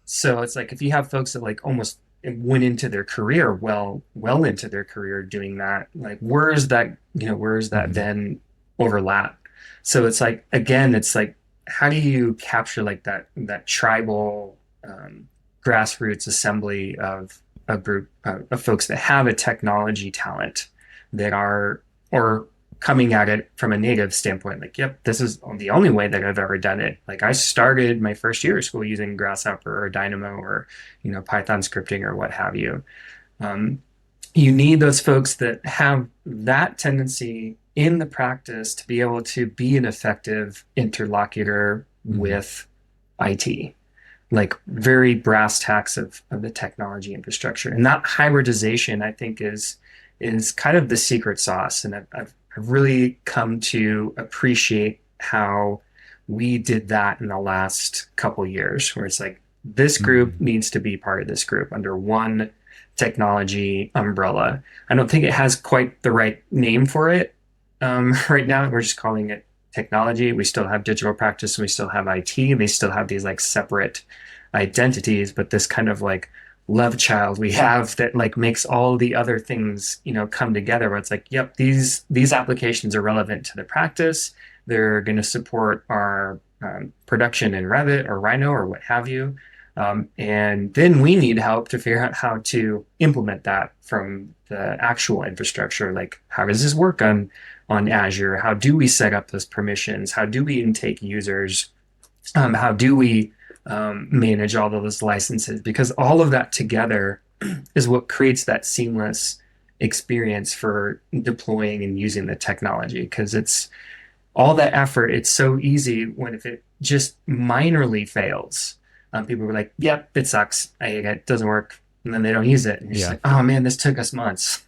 So it's like if you have folks that like almost went into their career well into their career doing that, like where's that then overlap? So it's like, again, it's like, how do you capture like that tribal grassroots assembly of a group of folks that have a technology talent that are or coming at it from a native standpoint, like, yep, this is the only way that I've ever done it. Like I started my first year of school using Grasshopper or Dynamo or, Python scripting or what have you. You need those folks that have that tendency in the practice to be able to be an effective interlocutor with IT, like very brass tacks of the technology infrastructure. And that hybridization, I think, is kind of the secret sauce. And I've really come to appreciate how we did that in the last couple years, where it's like this group needs to be part of this group under one technology umbrella. I don't think it has quite the right name for it right now. We're just calling it technology. We still have digital practice and we still have IT. They still have these like separate identities, but this kind of like love child we have that like makes all the other things, come together, where it's like, yep, these applications are relevant to the practice. They're going to support our production in Revit or Rhino or what have you. And then we need help to figure out how to implement that from the actual infrastructure. Like, how does this work on on Azure? How do we set up those permissions? How do we intake users? How do we manage all of those licenses? Because all of that together is what creates that seamless experience for deploying and using the technology. Because it's all that effort. It's so easy when if it just minorly fails, people were like, "Yep, it sucks. It doesn't work," and then they don't use it. And you're just Yeah. like, "Oh man, this took us months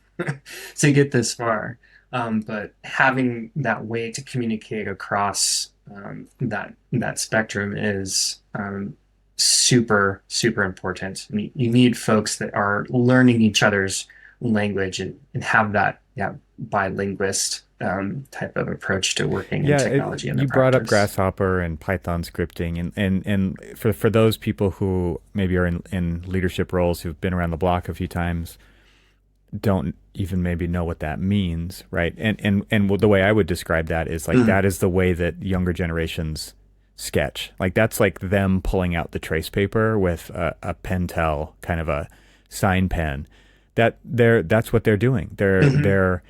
to get this far." But having that way to communicate across that spectrum is super super important. I mean, you need folks that are learning each other's language and have that bilinguist type of approach to working in Yeah, technology in the you brought up practice. Grasshopper and Python scripting, and for those people who maybe are in leadership roles who've been around the block a few times, don't even maybe know what that means, right? And the way I would describe that is like Mhm. that is the way that younger generations sketch. Like that's like them pulling out the trace paper with a Pentel kind of a sign pen. That's what they're doing. Mhm. They're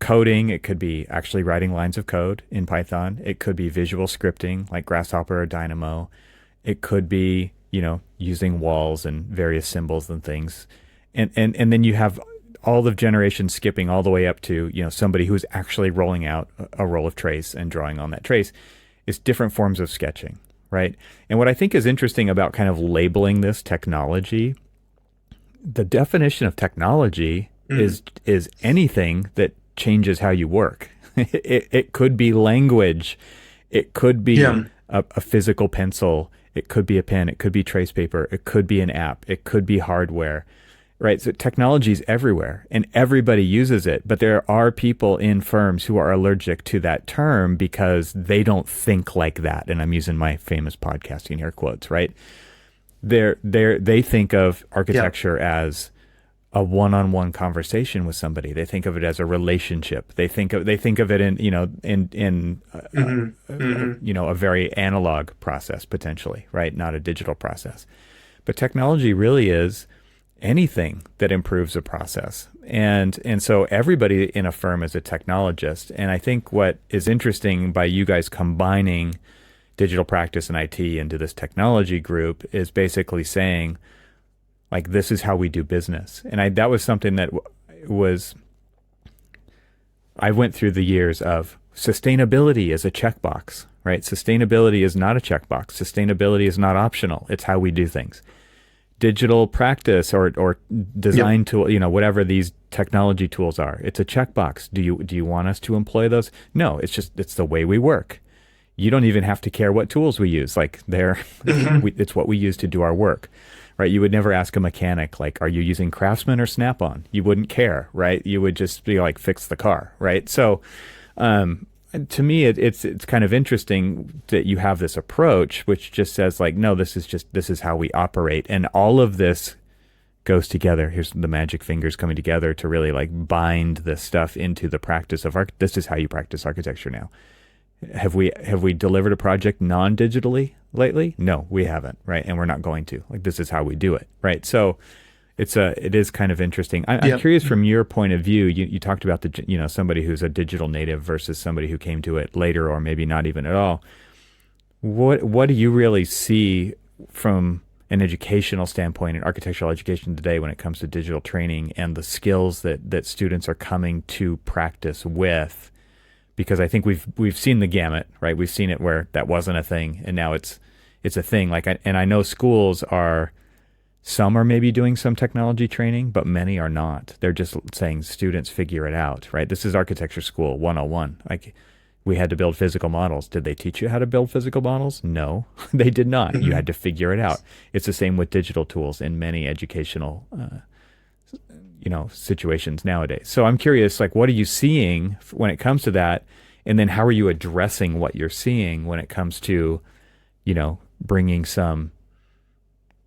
coding. It could be actually writing lines of code in Python. It could be visual scripting like Grasshopper or Dynamo. It could be, using walls and various symbols and things. And then you have all the generations skipping all the way up to, somebody who's actually rolling out a roll of trace and drawing on that trace. It's different forms of sketching, right? And what I think is interesting about kind of labeling this technology, the definition of technology Mhm. is anything that changes how you work. It could be language. It could be Yeah. a physical pencil. It could be a pen. It could be trace paper. It could be an app. It could be hardware, right? So technology is everywhere and everybody uses it. But there are people in firms who are allergic to that term because they don't think like that. And I'm using my famous podcasting air quotes, right? They think of Yeah. architecture as a one-on-one conversation with somebody. They think of it as a relationship. They think of it in Hmm. Hmm. a very analog process potentially, right? Not a digital process. But technology really is anything that improves a process. And so everybody in a firm is a technologist. And I think what is interesting by you guys combining digital practice and IT into this technology group is basically saying, like, this is how we do business. And that was something that was, I went through the years of sustainability as a checkbox, right? Sustainability is not a checkbox. Sustainability is not optional. It's how we do things. Digital practice or Yep. design tool, whatever these technology tools are, it's a checkbox. Do you want us to employ those? No, it's the way we work. You don't even have to care what tools we use. Like Hmm. it's what we use to do our work, right? You would never ask a mechanic, like, are you using Craftsman or Snap-on? You wouldn't care, right? You would just be like, fix the car, right? So, um, to me, it's kind of interesting that you have this approach, which just says like, no, this is how we operate, and all of this goes together. Here's the magic fingers coming together to really like bind this stuff into the practice of art. This is how you practice architecture now. Have we delivered a project non-digitally lately? No, we haven't, right? And we're not going to. Like this is how we do it, right? So it is kind of interesting. I'm Yep. curious from your point of view. You talked about somebody who's a digital native versus somebody who came to it later or maybe not even at all. What do you really see from an educational standpoint in architectural education today when it comes to digital training and the skills that students are coming to practice with? Because I think we've seen the gamut, right? We've seen it where that wasn't a thing, and now it's a thing. And I know schools are some are maybe doing some technology training, but many are not. They're just saying students figure it out, right? This is architecture school 101. Like we had to build physical models. Did they teach you how to build physical models? No, they did not. You Hmm. had to figure it out. It's the same with digital tools in many educational situations nowadays. So I'm curious, like, what are you seeing when it comes to that, and then how are you addressing what you're seeing when it comes to, bringing some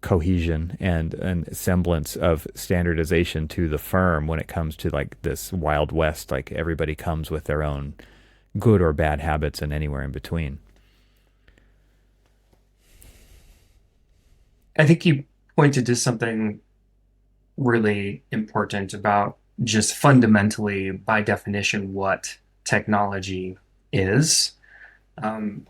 cohesion and semblance of standardization to the firm when it comes to like this wild west, like everybody comes with their own good or bad habits and anywhere in between. I think you pointed to something really important about just fundamentally, by definition, what technology is. Um,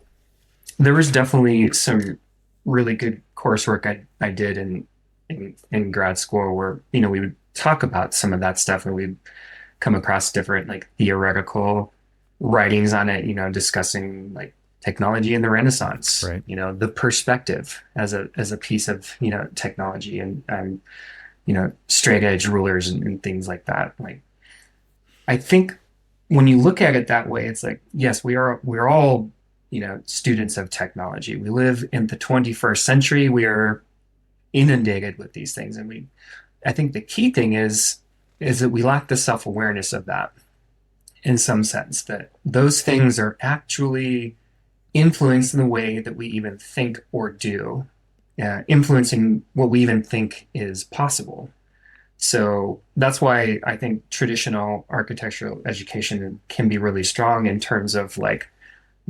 there was definitely some really good coursework I did in grad school where, we would talk about some of that stuff and we'd come across different like theoretical writings on it, discussing like technology in the Renaissance, Right. the perspective as a piece of, technology and straight edge rulers and things like that. Like I think when you look at it that way, it's like, yes, we're all, students of technology. We live in the 21st century. We are inundated with these things. And I think the key thing is that we lack the self-awareness of that in some sense, that those things are actually influencing the way that we even think or do, influencing what we even think is possible. So that's why I think traditional architectural education can be really strong in terms of like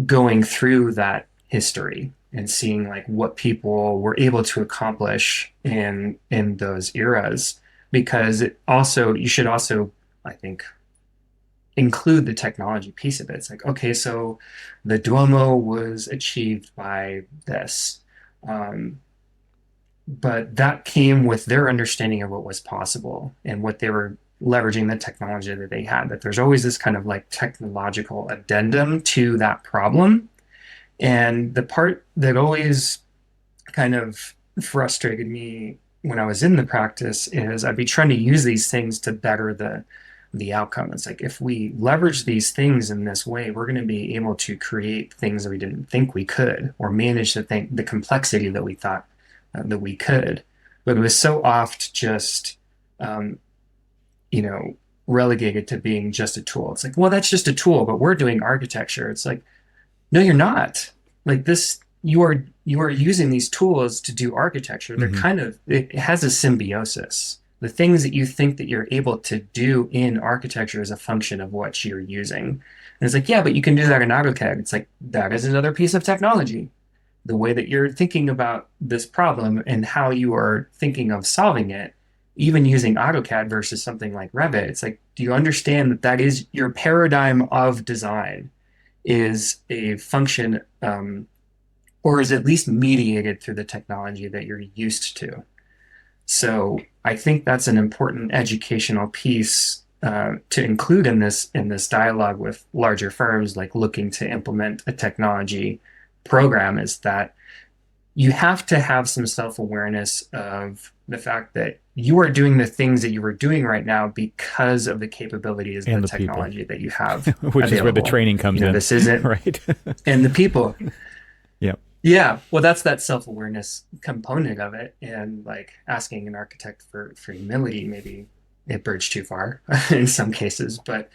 going through that history and seeing like what people were able to accomplish in those eras. Because you should also, I think, include the technology piece of it. It's like, okay, so the Duomo was achieved by this. But that came with their understanding of what was possible and what they were leveraging the technology that they had. That there's always this kind of like technological addendum to that problem. And the part that always kind of frustrated me when I was in the practice is I'd be trying to use these things to better the outcome. It's like if we leverage these things in this way, we're going to be able to create things that we didn't think we could, or manage the complexity that we thought that we could. But it was so oft just, relegated to being just a tool. It's like, well, that's just a tool, but we're doing architecture. It's like, no, you're not. Like this, you are using these tools to do architecture. They're it has a symbiosis. The things that you think that you're able to do in architecture is a function of what you're using. And it's like, yeah, but you can do that in AutoCAD. It's like, that is another piece of technology. The way that you're thinking about this problem and how you are thinking of solving it, even using AutoCAD versus something like Revit, it's like, do you understand that that is your paradigm of design is a function, or is at least mediated through the technology that you're used to? So I think that's an important educational piece to include in this dialogue with larger firms like looking to implement a technology program, is that you have to have some self-awareness of the fact that you are doing the things that you are doing right now because of the capabilities and the technology people that you have which available. Is where the training comes in. This isn't right. And the people. Yep. Yeah, well, that's that self-awareness component of it, and like asking an architect for humility, maybe it bridged too far in some cases, but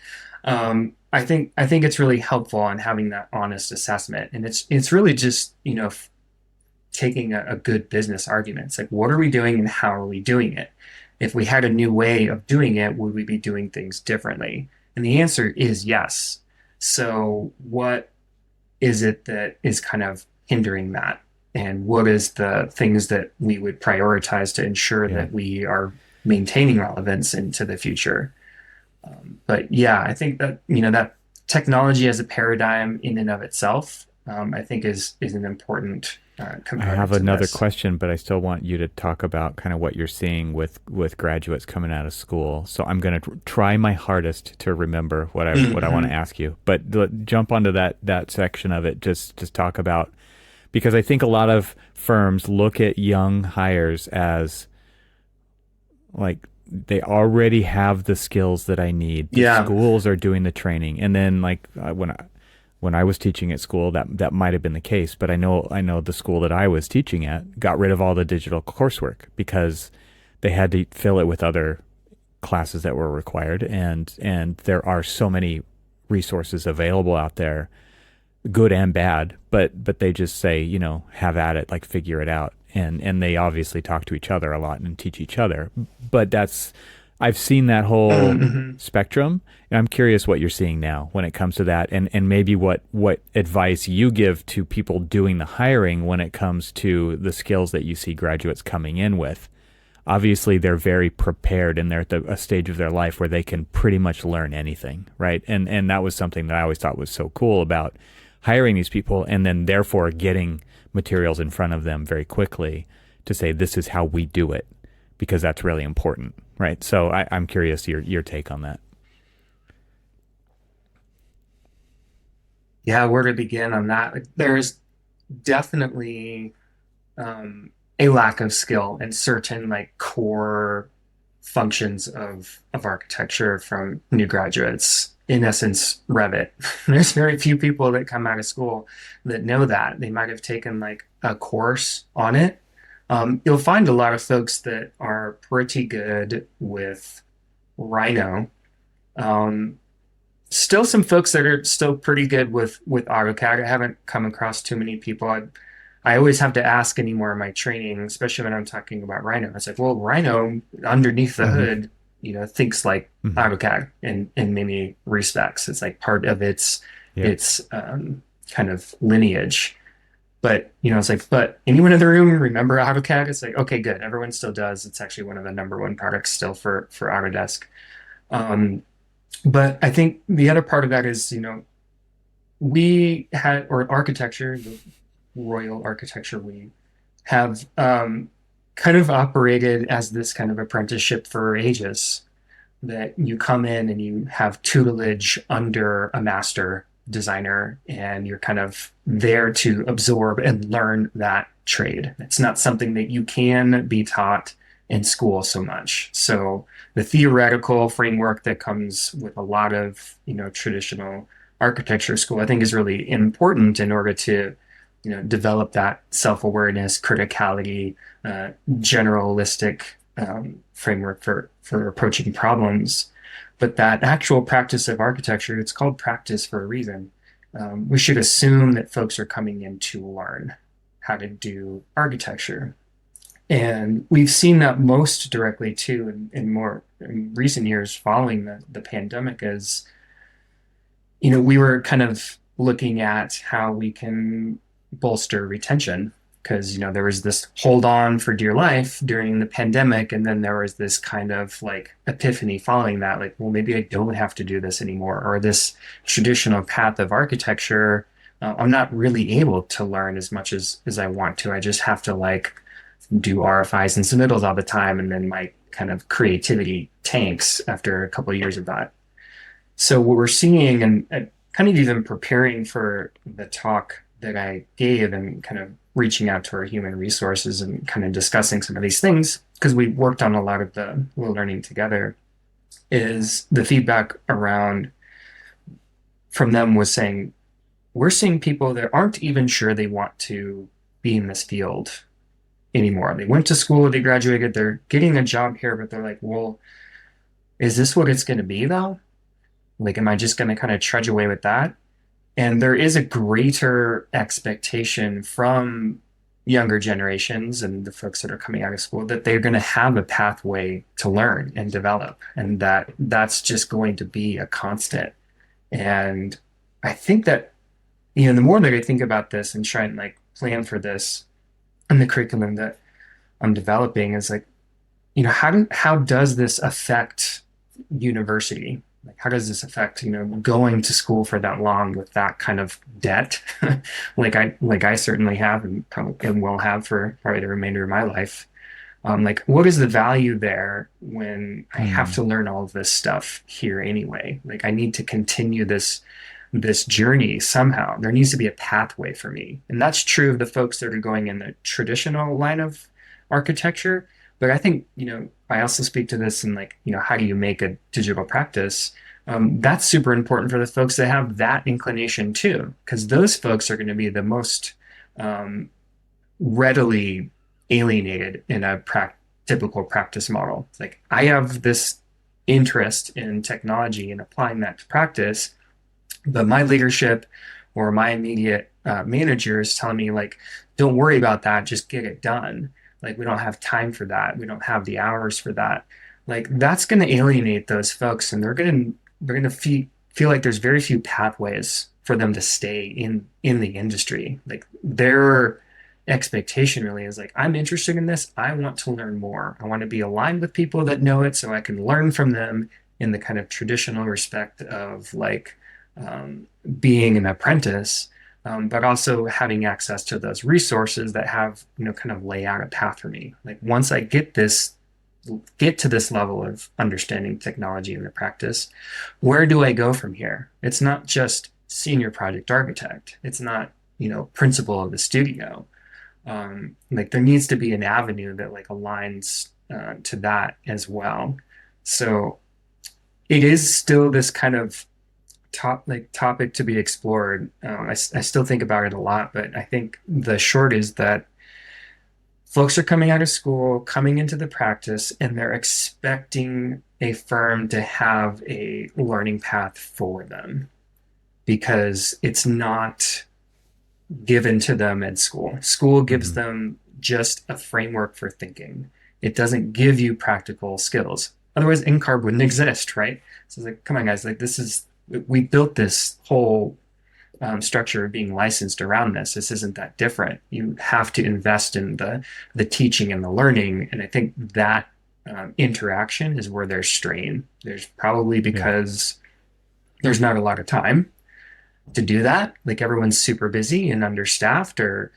I think it's really helpful on having that honest assessment, and it's really just taking a good business argument. It's like, what are we doing and how are we doing it? If we had a new way of doing it, would we be doing things differently? And the answer is yes. So what is it that is kind of hindering that? And what is the things that we would prioritize to ensure that we are maintaining relevance into the future? But yeah, I think that, that technology as a paradigm in and of itself, I think is an important component. I have another question, but I still want you to talk about kind of what you're seeing with graduates coming out of school. So I'm going to try my hardest to remember what I want to ask you, but jump onto that section of it. Just talk about, because I think a lot of firms look at young hires as like, they already have the skills that I need. The schools are doing the training. And then like when I was teaching at school, that might have been the case, but I know the school that I was teaching at got rid of all the digital coursework because they had to fill it with other classes that were required. And there are so many resources available out there, good and bad, but they just say, have at it, like figure it out. And they obviously talk to each other a lot and teach each other. But I've seen that whole spectrum. And I'm curious what you're seeing now when it comes to that, and maybe what advice you give to people doing the hiring when it comes to the skills that you see graduates coming in with. obviously they're very prepared and they're at a stage of their life where they can pretty much learn anything, right? And that was something that I always thought was so cool about hiring these people, and then therefore getting materials in front of them very quickly to say, this is how we do it, because that's really important, right? So I'm curious your take on that. Yeah, where to begin on that? Like, there's definitely a lack of skill in certain like core functions of architecture from new graduates. In essence, Revit. There's very few people that come out of school that know that. They might have taken like a course on it. You'll find a lot of folks that are pretty good with Rhino. Um, Still some folks that are still pretty good with AutoCAD. I haven't come across too many people. I always have to ask anymore in my training, especially when I'm talking about Rhino. It's like, well, Rhino underneath the Mm-hmm. hood, thinks like Mm-hmm. AutoCAD in many respects. It's like part of its Yeah. its kind of lineage. But it's like, but anyone in the room remember AutoCAD? It's like, okay, good. Everyone still does. It's actually one of the number one products still for Autodesk. Um, but I think the other part of that is, we had, or architecture, the Royal Architecture, we have kind of operated as this kind of apprenticeship for ages, that you come in and you have tutelage under a master designer, and you're kind of there to absorb and learn that trade. It's not something that you can be taught in school so much. So the theoretical framework that comes with a lot of, traditional architecture school, I think is really important in order to, develop that self-awareness, criticality, generalistic framework for approaching problems. But that actual practice of architecture, it's called practice for a reason. We should assume that folks are coming in to learn how to do architecture. And we've seen that most directly too in more in recent years following the pandemic, as we were kind of looking at how we can bolster retention, because there was this hold on for dear life during the pandemic, and then there was this kind of like epiphany following that, like, well, maybe I don't have to do this anymore, or this traditional path of architecture, I'm not really able to learn as much as I want to. I just have to like do RFIs and submittals all the time, and then my kind of creativity tanks after a couple of years of that. So what we're seeing, and kind of even preparing for the talk that I gave, and kind of reaching out to our human resources and kind of discussing some of these things, because we worked on a lot of the learning together, is the feedback around from them was saying, we're seeing people that aren't even sure they want to be in this field anymore. They went to school, they graduated, they're getting a job here, but they're like, well, is this what it's going to be though? Like, am I just going to kind of trudge away with that? And there is a greater expectation from younger generations and the folks that are coming out of school that they're going to have a pathway to learn and develop, and that's just going to be a constant. And I think that, the more that I think about this and try and like plan for this and the curriculum that I'm developing, is like, how does this affect university? Like, how does this affect, going to school for that long with that kind of debt, like I certainly have, and probably and will have for probably the remainder of my life. Like, what is the value there when I have Mm. to learn all of this stuff here anyway? Like, I need to continue this journey somehow. There needs to be a pathway for me. And that's true of the folks that are going in the traditional line of architecture. But I think, I also speak to this in like, how do you make a digital practice? That's super important for the folks that have that inclination too, because those folks are going to be the most um, readily alienated in a typical practice model. It's like, I have this interest in technology and applying that to practice, but my leadership or my immediate manager is telling me like, don't worry about that, just get it done. Like, we don't have time for that, we don't have the hours for that. Like, that's going to alienate those folks, and they're going to feel like there's very few pathways for them to stay in the industry. Like, they're expectation really is like, I'm interested in this. I want to learn more. I want to be aligned with people that know it so I can learn from them in the kind of traditional respect of like being an apprentice, but also having access to those resources that have, kind of lay out a path for me. Like once I get to this level of understanding technology in the practice, where do I go from here? It's not just senior project architect. It's not, principal of the studio. Like there needs to be an avenue that like aligns to that as well. So it is still this kind of topic to be explored. I still think about it a lot, but I think the short is that folks are coming out of school, coming into the practice, and they're expecting a firm to have a learning path for them because it's not given to them at school. School gives them just a framework for thinking. It doesn't give you practical skills. Otherwise, NCARB wouldn't exist, right? So it's like, come on, guys, like we built this whole structure of being licensed around this. This isn't that different. You have to invest in the teaching and the learning. And I think that interaction is where there's strain. There's probably because there's not a lot of time to do that. Like everyone's super busy and understaffed or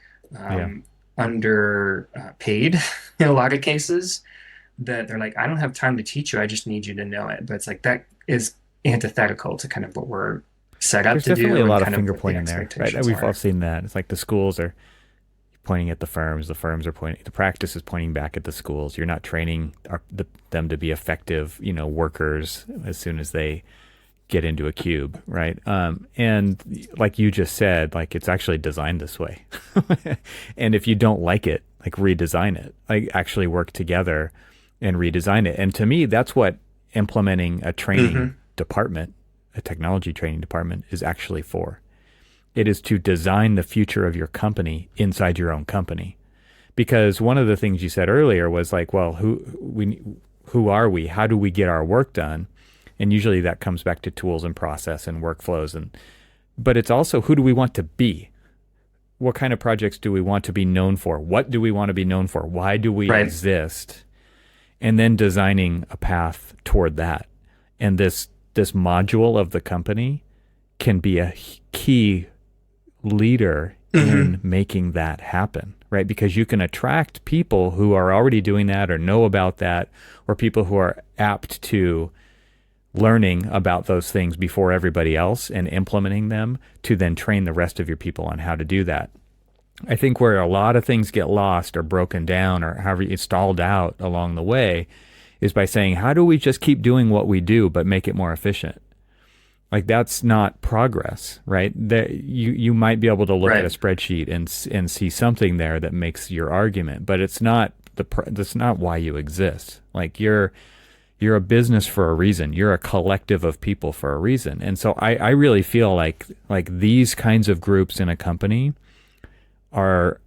underpaid in a lot of cases that they're like, I don't have time to teach you. I just need you to know it. But it's like that is antithetical to kind of what we're set up There's to do. definitely a lot of kind finger what the pointing there, right? expectations We've are. all seen that. It's like the schools are pointing at the firms are pointing, the practice is pointing back at the schools. You're not training them to be effective, workers as soon as they get into a cube, right? And like you just said, like it's actually designed this way. And if you don't like it, like redesign it, like actually work together and redesign it. And to me, that's what implementing a training department, a technology training department is actually for. It is to design the future of your company inside your own company. Because one of the things you said earlier was like, well, who are we? How do we get our work done? And usually that comes back to tools and process and workflows. But it's also, who do we want to be? What kind of projects do we want to be known for? What do we want to be known for? Why do we exist? And then designing a path toward that. And this module of the company can be a key leader in making that happen, right? Because you can attract people who are already doing that or know about that, or people who are apt to learning about those things before everybody else and implementing them to then train the rest of your people on how to do that. I think where a lot of things get lost or broken down or however it's stalled out along the way is by saying, how do we just keep doing what we do but make it more efficient? Like that's not progress, right? You might be able to look at a spreadsheet and see something there that makes your argument, but it's not that's not why you exist. Like you're a business for a reason. You're a collective of people for a reason. And so I really feel like these kinds of groups in a company are,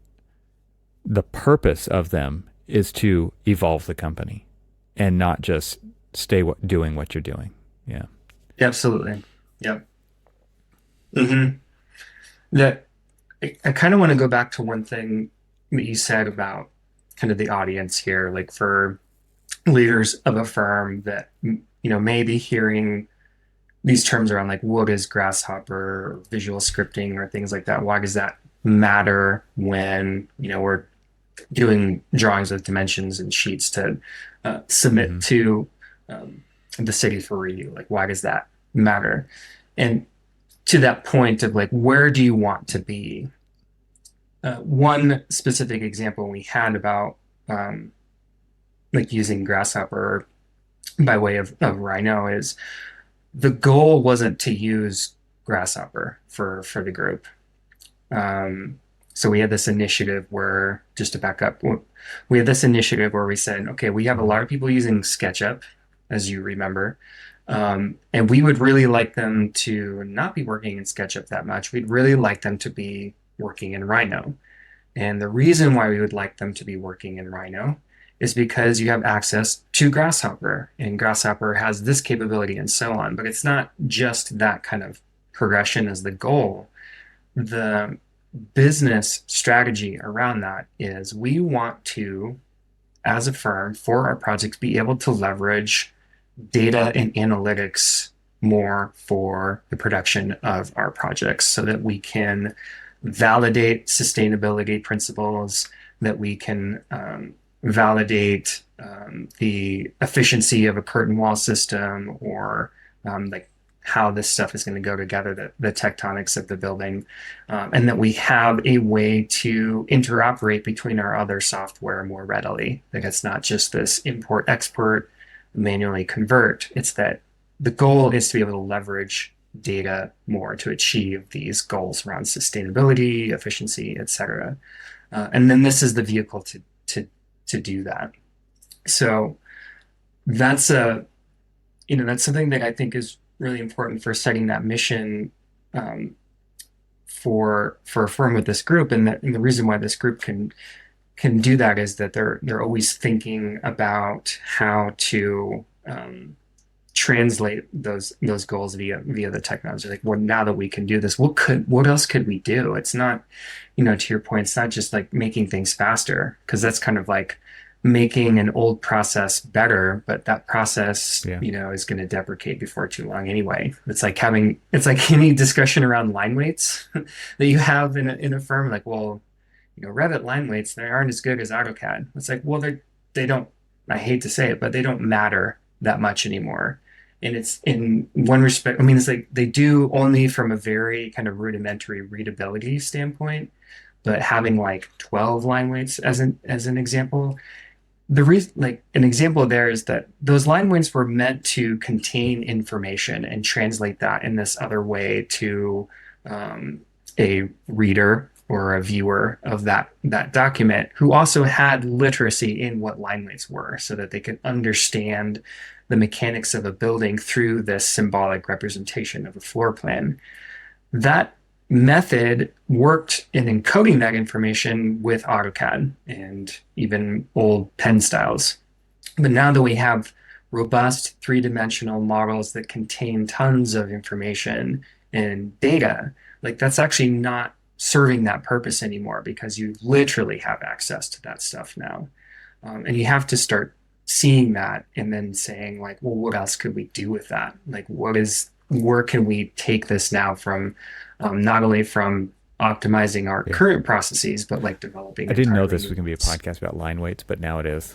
the purpose of them is to evolve the company and not just stay doing what you're doing. Yeah. Absolutely. Yep. That I kind of want to go back to one thing that you said about kind of the audience here, like for leaders of a firm that, may be hearing these terms around like what is Grasshopper or visual scripting or things like that. Why does that matter when, we're doing drawings with dimensions and sheets to submit to the city for review? Like, why does that matter? And to that point of like, where do you want to be? One specific example we had about like using Grasshopper by way of Rhino is the goal wasn't to use Grasshopper for the group. So we had this initiative where, just to back up, we had this initiative where we said, okay, we have a lot of people using SketchUp, as you remember, and we would really like them to not be working in SketchUp that much. We'd really like them to be working in Rhino. And the reason why we would like them to be working in Rhino is because you have access to Grasshopper, and Grasshopper has this capability and so on. But it's not just that kind of progression as the goal. The business strategy around that is we want to, as a firm, for our projects, be able to leverage data and analytics more for the production of our projects so that we can validate sustainability principles, that we can validate the efficiency of a curtain wall system or like how this stuff is going to go together, the tectonics of the building, and that we have a way to interoperate between our other software more readily. Like it's not just this import, export, manually convert. It's that the goal is to be able to leverage data more to achieve these goals around sustainability, efficiency, et cetera. And then this is the vehicle to do that. So that's that's something that I think is really important for setting that mission for a firm with this group. And the reason why this group can do that is that they're always thinking about how to translate those goals via the technology. Like, well, now that we can do this, what else could we do? It's not, to your point, it's not just like making things faster, because that's kind of like making an old process better, but that process, is going to deprecate before too long anyway. It's like any discussion around line weights that you have in a firm, like, well, Revit line weights, they aren't as good as AutoCAD. It's like, well, they don't, I hate to say it, but they don't matter that much anymore. And it's in one respect, I mean, it's like they do only from a very kind of rudimentary readability standpoint, but having like 12 line weights as an example, the reason, like an example there is that those line weights were meant to contain information and translate that in this other way to a reader or a viewer of that document who also had literacy in what line weights were, so that they could understand the mechanics of a building through this symbolic representation of a floor plan. That method worked in encoding that information with AutoCAD and even old pen styles. But now that we have robust three-dimensional models that contain tons of information and data, like that's actually not serving that purpose anymore, because you literally have access to that stuff now. And you have to start seeing that and then saying like, well, what else could we do with that? Like, where can we take this now from not only from optimizing our current processes, but like developing. I didn't know this was going to be a podcast about line weights, but now it is.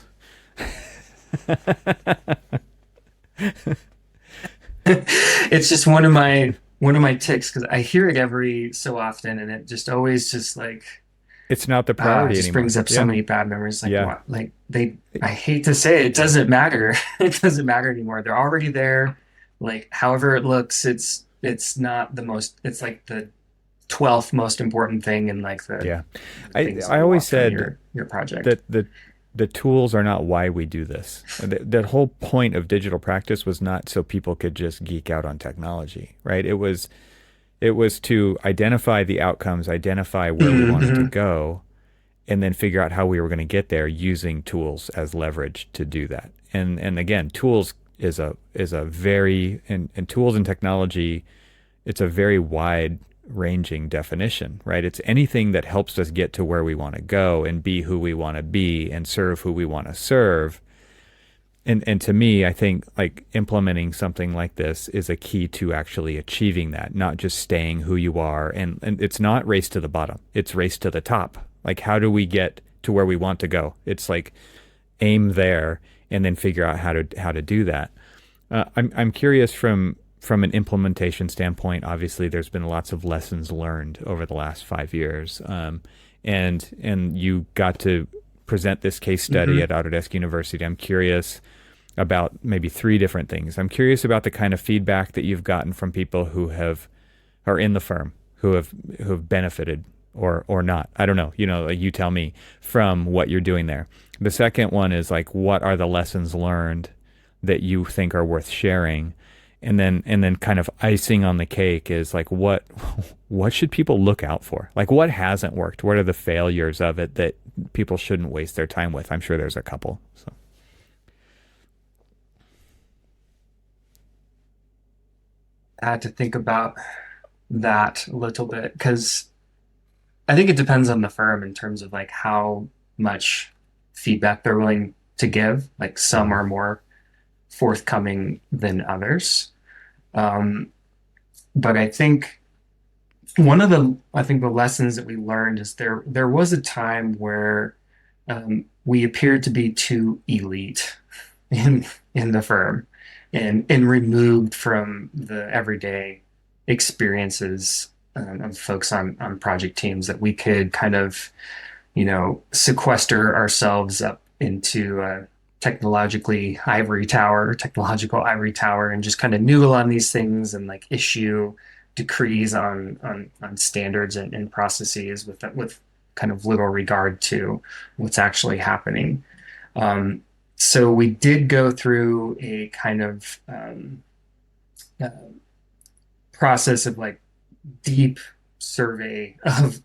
It's just one of my ticks, because I hear it every so often, and it just always just like it's not the priority just anymore. brings up so many bad memories. Like what? Like I hate to say it, it doesn't matter. It doesn't matter anymore. They're already there. Like however it looks, it's not the most. It's like the 12th most important thing in like the I always said your project that the tools are not why we do this. The whole point of digital practice was not so people could just geek out on technology, right? It was to identify the outcomes, identify where we wanted to go, and then figure out how we were going to get there using tools as leverage to do that. And again, tools is a very and tools and technology, it's a very wide ranging definition, right? It's anything that helps us get to where we want to go and be who we want to be and serve who we want to serve. And to me, I think like implementing something like this is a key to actually achieving that, not just staying who you are. And it's not race to the bottom, it's race to the top. Like, how do we get to where we want to go? It's like aim there and then figure out how to do that. I'm curious from an implementation standpoint. Obviously, there's been lots of lessons learned over the last 5 years, and you got to present this case study at Autodesk University. I'm curious about maybe 3 different things. I'm curious about the kind of feedback that you've gotten from people who are in the firm, who have benefited or not. I don't know. You tell me from what you're doing there. The second one is like, what are the lessons learned that you think are worth sharing? And then kind of icing on the cake is like, what should people look out for? Like, what hasn't worked? What are the failures of it that people shouldn't waste their time with? I'm sure there's a couple. So. I had to think about that a little bit, because I think it depends on the firm in terms of like how much feedback they're willing to give. Like some Mhm. are more forthcoming than others. Um, but I think the lessons that we learned is there was a time where we appeared to be too elite in in the firm and removed from the everyday experiences of folks on project teams that we could kind of, sequester ourselves up into a technological ivory tower, and just kind of noodle on these things and like issue decrees on standards and processes with kind of little regard to what's actually happening. Um, so we did go through a kind of uh, process of like deep survey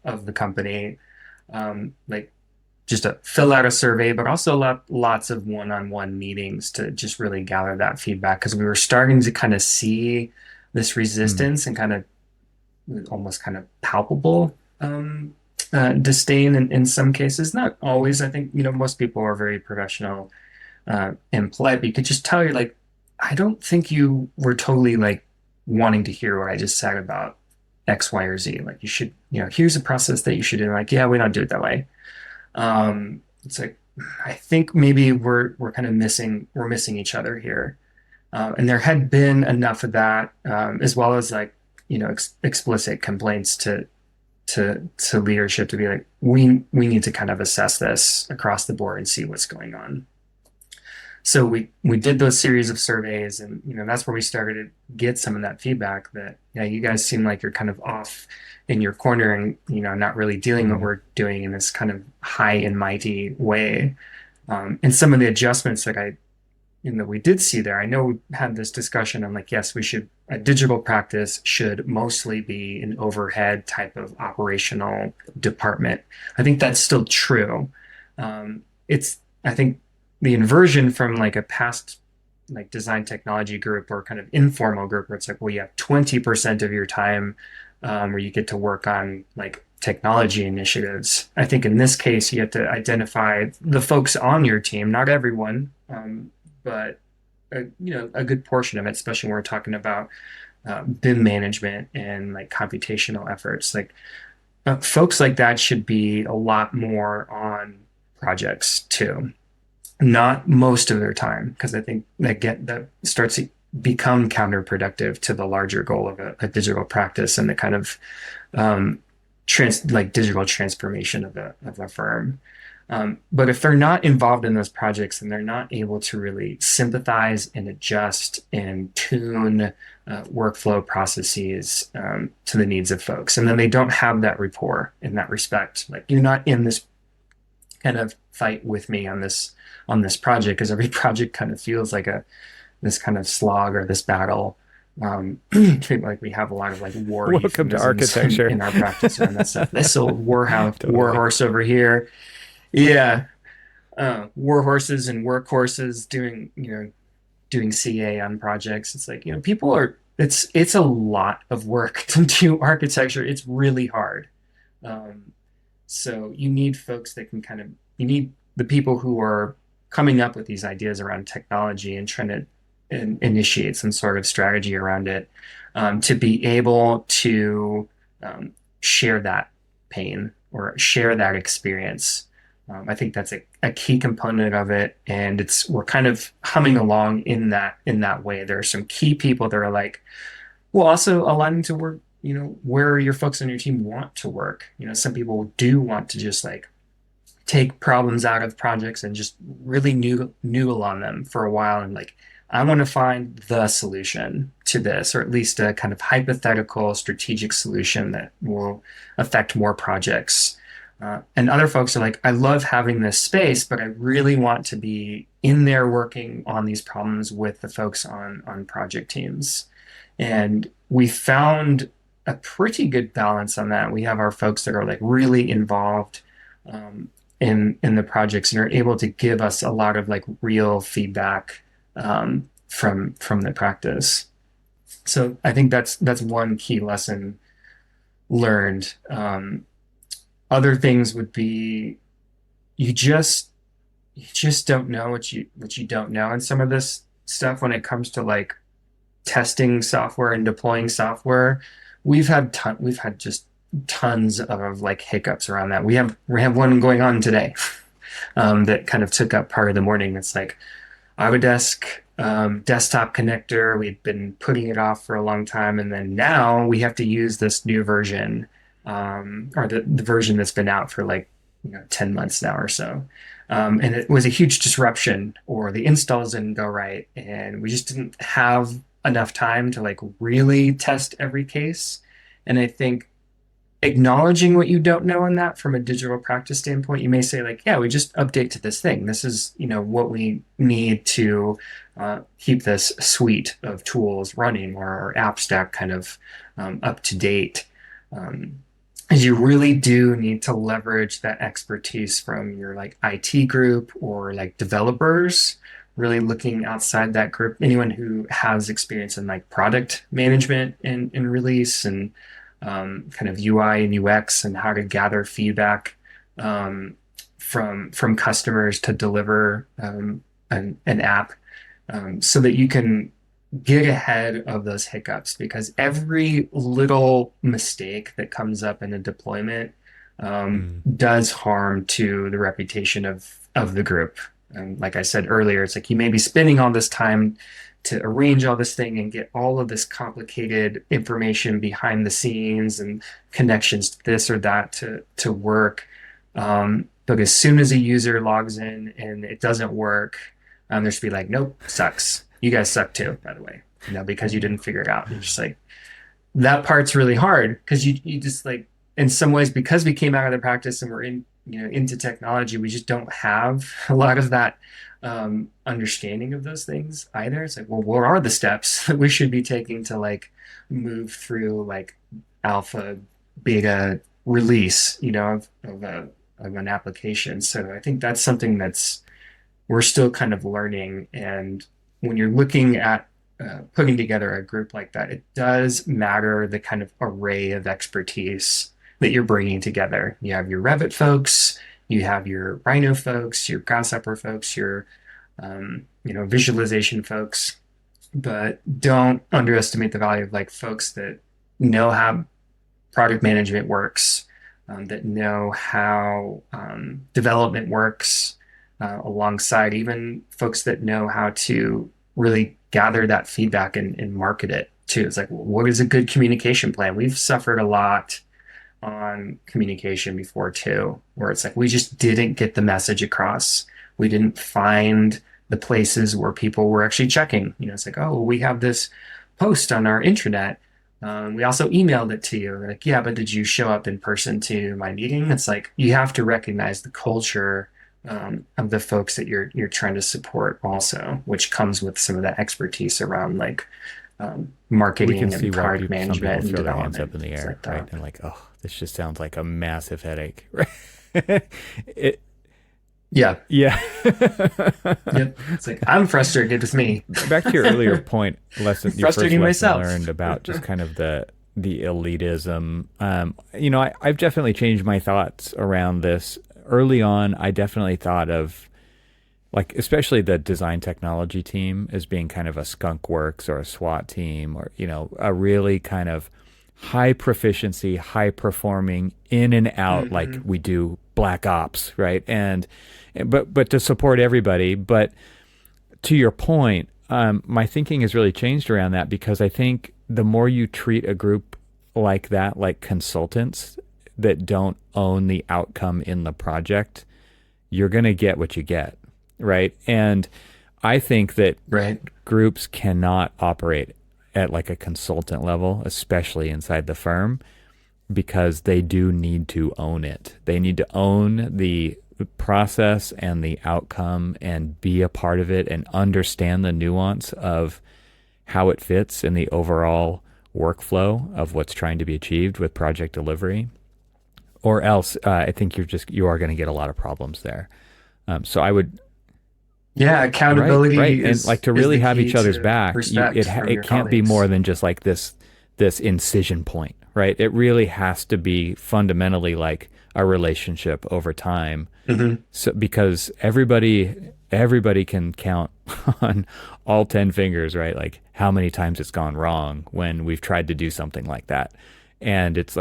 of the company, like just to fill out a survey, but also lots of one-on-one meetings to just really gather that feedback because we were starting to kind of see this Mm. resistance and kind of almost kind of palpable disdain in some cases. Not always. I think, most people are very professional and polite, but you could just tell you're like, I don't think you were totally like wanting to hear what I just said about X, Y, or Z. Like you should, here's a process that you should do. Like, yeah, we don't do it that way. It's like I think maybe we're kind of missing each other here. And there had been enough of that, as well as like, explicit complaints to leadership to be like, we need to kind of assess this across the board and see what's going on. So we did those series of surveys, and that's where we started to get some of that feedback that, yeah, you guys seem like you're kind of off in your corner and not really doing what Mm. we're doing in this kind of high and mighty way. And some of the adjustments that we did see there, I know we had this discussion on like, yes, a digital practice should mostly be an overhead type of operational department. I think that's still true. I think the inversion from like a past like design technology group or kind of informal group where it's like, well, you have 20% of your time where you get to work on like technology initiatives. I think in this case, you have to identify the folks on your team, not everyone, but a good portion of it, especially when we're talking about BIM management and like computational efforts. Like folks like that should be a lot more on projects too, not most of their time, because I think that starts to become counterproductive to the larger goal of a digital practice and the kind of digital transformation of a firm. But if they're not involved in those projects and they're not able to really sympathize and adjust and tune workflow processes to the needs of folks, and then they don't have that rapport in that respect, like you're not in this kind of fight with me on this project, because every project kind of feels like this kind of slog or this battle. Like we have a lot of like war Welcome to euphemisms architecture. in our practice around that stuff. This old war Totally. horse over here. Yeah. War horses and workhorses doing CA on projects. It's like, people are, it's a lot of work to do architecture. It's really hard. Um, so you need folks that can you need the people who are coming up with these ideas around technology and trying to initiate some sort of strategy around it, to be able to share that pain or share that experience. I think that's a key component of it, and we're kind of humming along in that way. There are some key people that are like, well, also aligning to work, where your folks on your team want to work. Some people do want to just like take problems out of projects and just really noodle on them for a while and like, I want to find the solution to this, or at least a kind of hypothetical strategic solution that will affect more projects. And other folks are like, I love having this space, but I really want to be in there working on these problems with the folks on project teams. And we found a pretty good balance on that. We have our folks that are like really involved in the projects and are able to give us a lot of like real feedback from the practice. So I think that's one key lesson learned. Other things would be you just you just don't know what you don't know. And some of this stuff when it comes to like testing software and deploying software, we've had just tons of like hiccups around that. We have one going on today that kind of took up part of the morning. It's like Autodesk desktop connector. We've been putting it off for a long time, and then now we have to use this new version, or the version that's been out for like 10 months now or so. And it was a huge disruption, or the installs didn't go right, and we just didn't have enough time to like really test every case. And I think acknowledging what you don't know in that from a digital practice standpoint, you may say like, yeah, we just update to this thing. This is, what we need to keep this suite of tools running, or our app stack kind of up to date. Is you really do need to leverage that expertise from your like IT group or like developers, really looking outside that group, anyone who has experience in like product management and release, and kind of UI and UX, and how to gather feedback from customers to deliver an app, so that you can get ahead of those hiccups, because every little mistake that comes up in a deployment does harm to the reputation of the group. And like I said earlier, it's like you may be spending all this time to arrange all this thing and get all of this complicated information behind the scenes and connections to this or that to work. But as soon as a user logs in and it doesn't work, there should be like, nope, sucks. You guys suck too, by the way, because you didn't figure it out. You're just like, that part's really hard, because you just like, in some ways, because we came out of the practice and we're into technology, we just don't have a lot of that understanding of those things either. It's like, well, what are the steps that we should be taking to like move through like alpha, beta release, of an application. So I think that's something we're still kind of learning. And when you're looking at putting together a group like that, it does matter the kind of array of expertise that you're bringing together. You have your Revit folks, you have your Rhino folks, your Grasshopper folks, your visualization folks, but don't underestimate the value of like folks that know how product management works, that know how development works, alongside even folks that know how to really gather that feedback and market it too. It's like, what is a good communication plan? We've suffered a lot on communication before too, where it's like we just didn't get the message across. We didn't find the places where people were actually checking. It's like, oh, we have this post on our intranet. We also emailed it to you. Like, yeah, but did you show up in person to my meeting? It's like you have to recognize the culture of the folks that you're trying to support also, which comes with some of that expertise around like marketing and product management and throw their development. hands up in the air, Like right? And like, oh, this just sounds like a massive headache. It, yeah. yeah. Yep. It's like, I'm frustrated with me. Back to your earlier point, your first Frustrating lesson myself. learned about just kind of the elitism. I've definitely changed my thoughts around this. Early on, I definitely thought of, like, especially the design technology team as being kind of a skunk works or a SWAT team, or, a really kind of high proficiency, high performing, in and out, like we do black ops, right? But to support everybody. But to your point, my thinking has really changed around that, because I think the more you treat a group like that, like consultants that don't own the outcome in the project, you're going to get what you get, right? And I think that groups cannot operate at like a consultant level, especially inside the firm, because they do need to own it. They need to own the process and the outcome and be a part of it and understand the nuance of how it fits in the overall workflow of what's trying to be achieved with project delivery. Or else, I think you are going to get a lot of problems there. So I would, accountability, right, is, and like to really have key each other's to back. respect from your It can't be colleagues. more than just like this incision point, right? It really has to be fundamentally like a relationship over time. Hmm. So because everybody can count on all 10 fingers, right? Like how many times it's gone wrong when we've tried to do something like that. And it's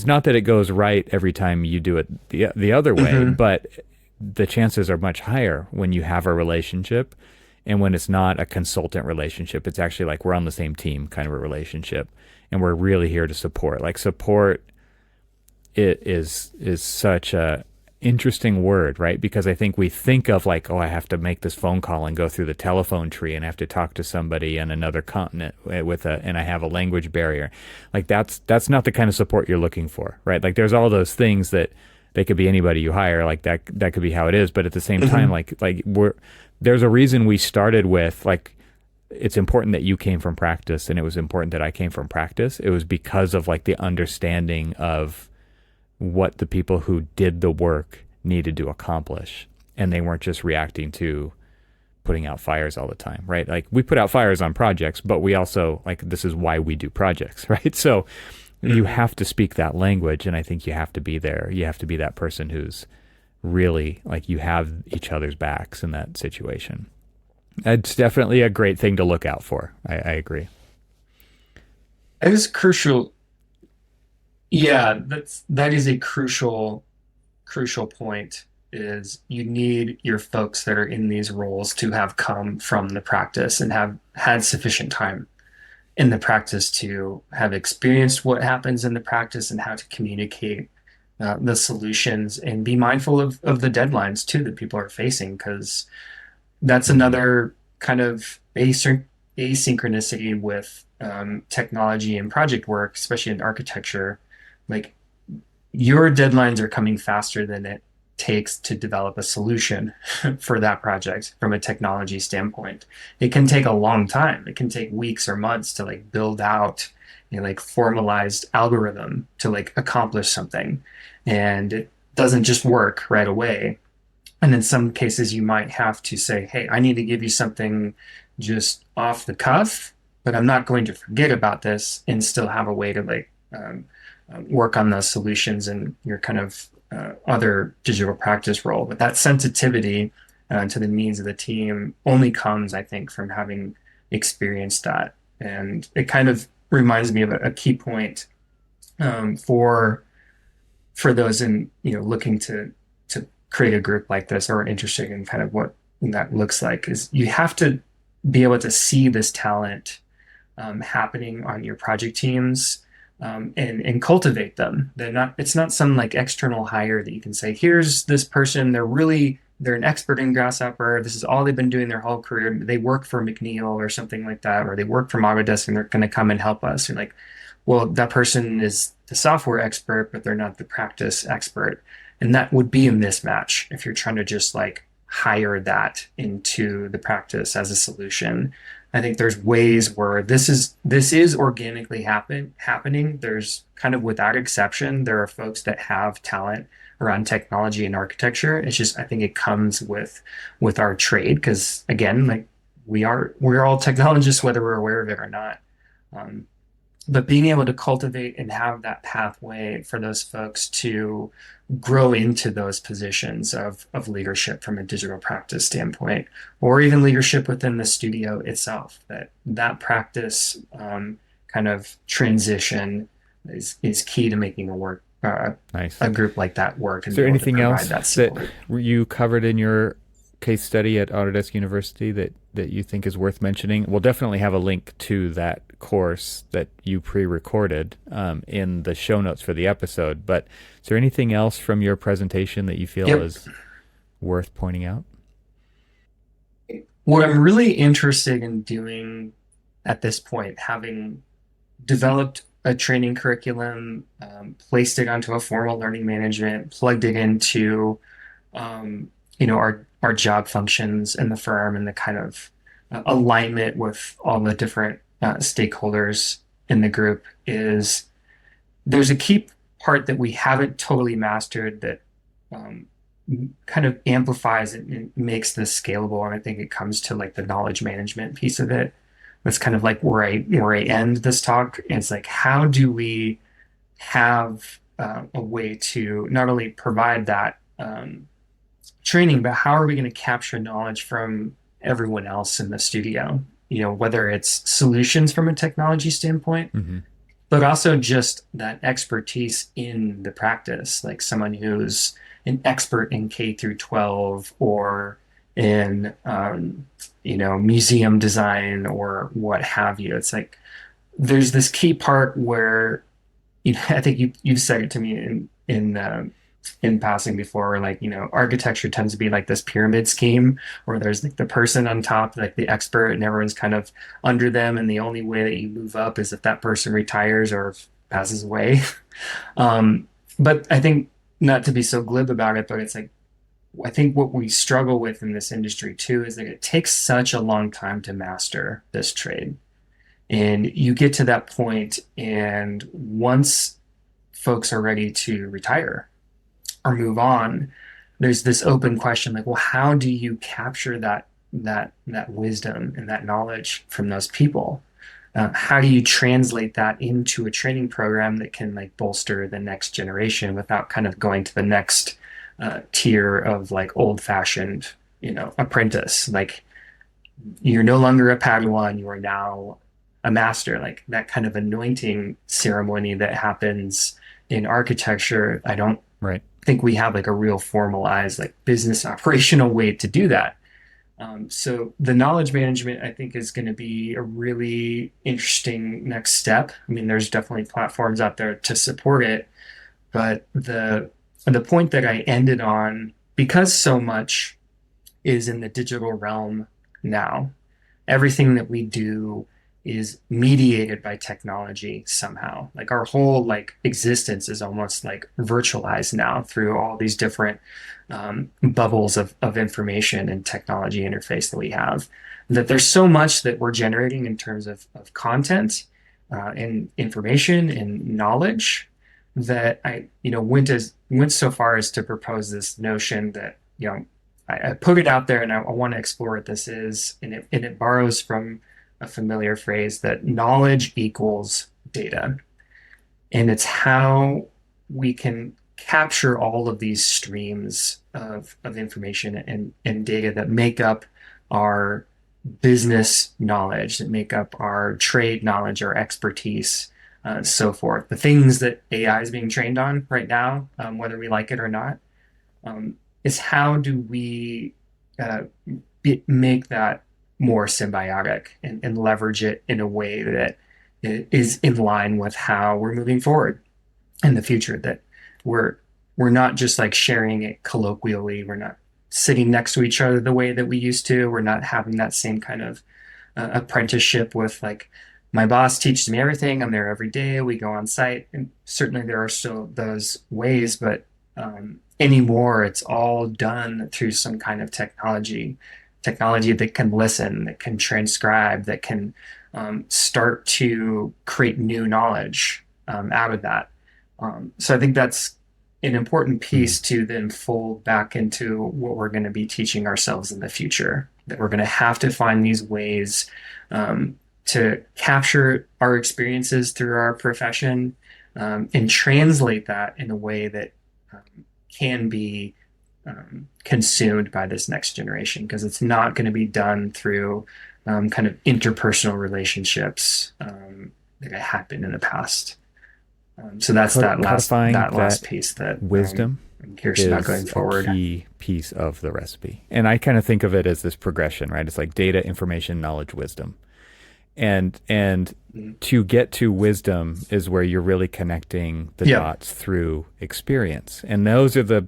not that it goes right every time you do it the other way, Hmm. but the chances are much higher when you have a relationship and when it's not a consultant relationship. It's actually like we're on the same team kind of a relationship and we're really here to support. Like support it is such a interesting word, right? Because I think we think of like, oh, I have to make this phone call and go through the telephone tree and I have to talk to somebody in another continent and I have a language barrier. Like that's not the kind of support you're looking for, right? Like there's all those things that they could be anybody you hire, like that could be how it is, but at the same time, Hmm. like there's a reason we started with like it's important that you came from practice and it was important that I came from practice. It was because of like the understanding of what the people who did the work needed to accomplish. And they weren't just reacting to putting out fires all the time, right? Like we put out fires on projects, but we also like this is why we do projects, right? So you Hmm. have to speak that language. And I think you have to be there. You have to be that person who's really like you have each other's backs in that situation. It's definitely a great thing to look out for. I agree. It is crucial. Yeah, that is a crucial point is you need your folks that are in these roles to have come from the practice and have had sufficient time in the practice to have experienced what happens in the practice and how to communicate the solutions and be mindful of the deadlines too that people are facing because that's Mm-hmm. another kind of asynchronicity with technology and project work, especially in architecture. Like your deadlines are coming faster than it takes to develop a solution for that project from a technology standpoint. It can take a long time. It can take weeks or months to like build out like formalized algorithm to like accomplish something. And it doesn't just work right away. And in some cases, you might have to say, hey, I need to give you something just off the cuff, but I'm not going to forget about this and still have a way to like work on those solutions in your kind of other digital practice role. But that sensitivity to the needs of the team only comes, I think, from having experienced that. And it kind of reminds me of a key point for those in looking to create a group like this or interested in kind of what that looks like is you have to be able to see this talent happening on your project teams and cultivate them. They're not it's not some like external hire that you can say, here's this person, they're an expert in Grasshopper. This is all they've been doing their whole career. They work for McNeil or something like that, or they work for Autodesk and they're going to come and help us. And like, well, that person is the software expert, but they're not the practice expert. And that would be a mismatch if you're trying to just like hire that into the practice as a solution. I think there's ways where this is organically happening. There's kind of without exception, there are folks that have talent around technology and architecture. It's just I think it comes with our trade because again, like we're all technologists whether we're aware of it or not. Um, but being able to cultivate and have that pathway for those folks to grow into those positions of leadership from a digital practice standpoint, or even leadership within the studio itself, that practice kind of transition is key to making Nice. a group like that work and Is be there able to anything provide else that that support. you covered in your case study at Autodesk University that you think is worth mentioning? We'll definitely have a link to that course that you pre-recorded in the show notes for the episode. But is there anything else from your presentation that you feel Yep. is worth pointing out? What I'm really interested in doing at this point, having developed a training curriculum, placed it onto a formal learning management, plugged it into our job functions in the firm and the kind of alignment with all the different stakeholders in the group is there's a key part that we haven't totally mastered that um, kind of amplifies it and makes this scalable. And I think it comes to like the knowledge management piece of it. That's kind of like where I end this talk. It's like, how do we have a way to not only provide that training, but how are we going to capture knowledge from everyone else in the studio? You know, whether it's solutions from a technology standpoint, Hmm. but also just that expertise in the practice, like someone who's an expert in K through 12 or in, museum design or what have you. It's like there's this key part where, I think you've said it to me in passing before, like, architecture tends to be like this pyramid scheme where there's like the person on top, like the expert, and everyone's kind of under them. And the only way that you move up is if that person retires or passes away. Um, but I think not to be so glib about it, but it's like, I think what we struggle with in this industry too is that it takes such a long time to master this trade. And you get to that point, and once folks are ready to retire or move on, there's this open question like, well, how do you capture that wisdom and that knowledge from those people? How do you translate that into a training program that can like bolster the next generation without kind of going to the next tier of like old fashioned, apprentice? Like you're no longer a Padawan, you are now a master. Like that kind of anointing ceremony that happens in architecture, I don't Right. think we have like a real formalized like business operational way to do that. So the knowledge management, I think, is going to be a really interesting next step. I mean, there's definitely platforms out there to support it, but the point that I ended on, because so much is in the digital realm now, everything that we do is mediated by technology somehow. Like our whole like existence is almost like virtualized now through all these different bubbles of information and technology interface that we have. That there's so much that we're generating in terms of content and information and knowledge that went so far as to propose this notion that I put it out there and I want to explore what this is, and it borrows from a familiar phrase that knowledge equals data. And it's how we can capture all of these streams of information and data that make up our business knowledge, that make up our trade knowledge, our expertise, so forth. The things that AI is being trained on right now, whether we like it or not, is how do we make that more symbiotic and leverage it in a way that is in line with how we're moving forward in the future, that we're not just like sharing it colloquially. We're not sitting next to each other the way that we used to. We're not having that same kind of apprenticeship with like my boss teaches me everything. I'm there every day. We go on site, and certainly there are still those ways, but anymore, it's all done through some kind of technology that can listen, that can transcribe, that can start to create new knowledge out of that. So I think that's an important piece to then fold back into what we're going to be teaching ourselves in the future, that we're going to have to find these ways to capture our experiences through our profession and translate that in a way that can be consumed by this next generation, because it's not going to be done through kind of interpersonal relationships that happened in the past. So that's that Codifying last that piece that wisdom I'm curious about going is forward. a key piece of the recipe. And I kind of think of it as this progression, right? It's like data, information, knowledge, wisdom. And to get to wisdom is where you're really connecting the dots through experience. And those are the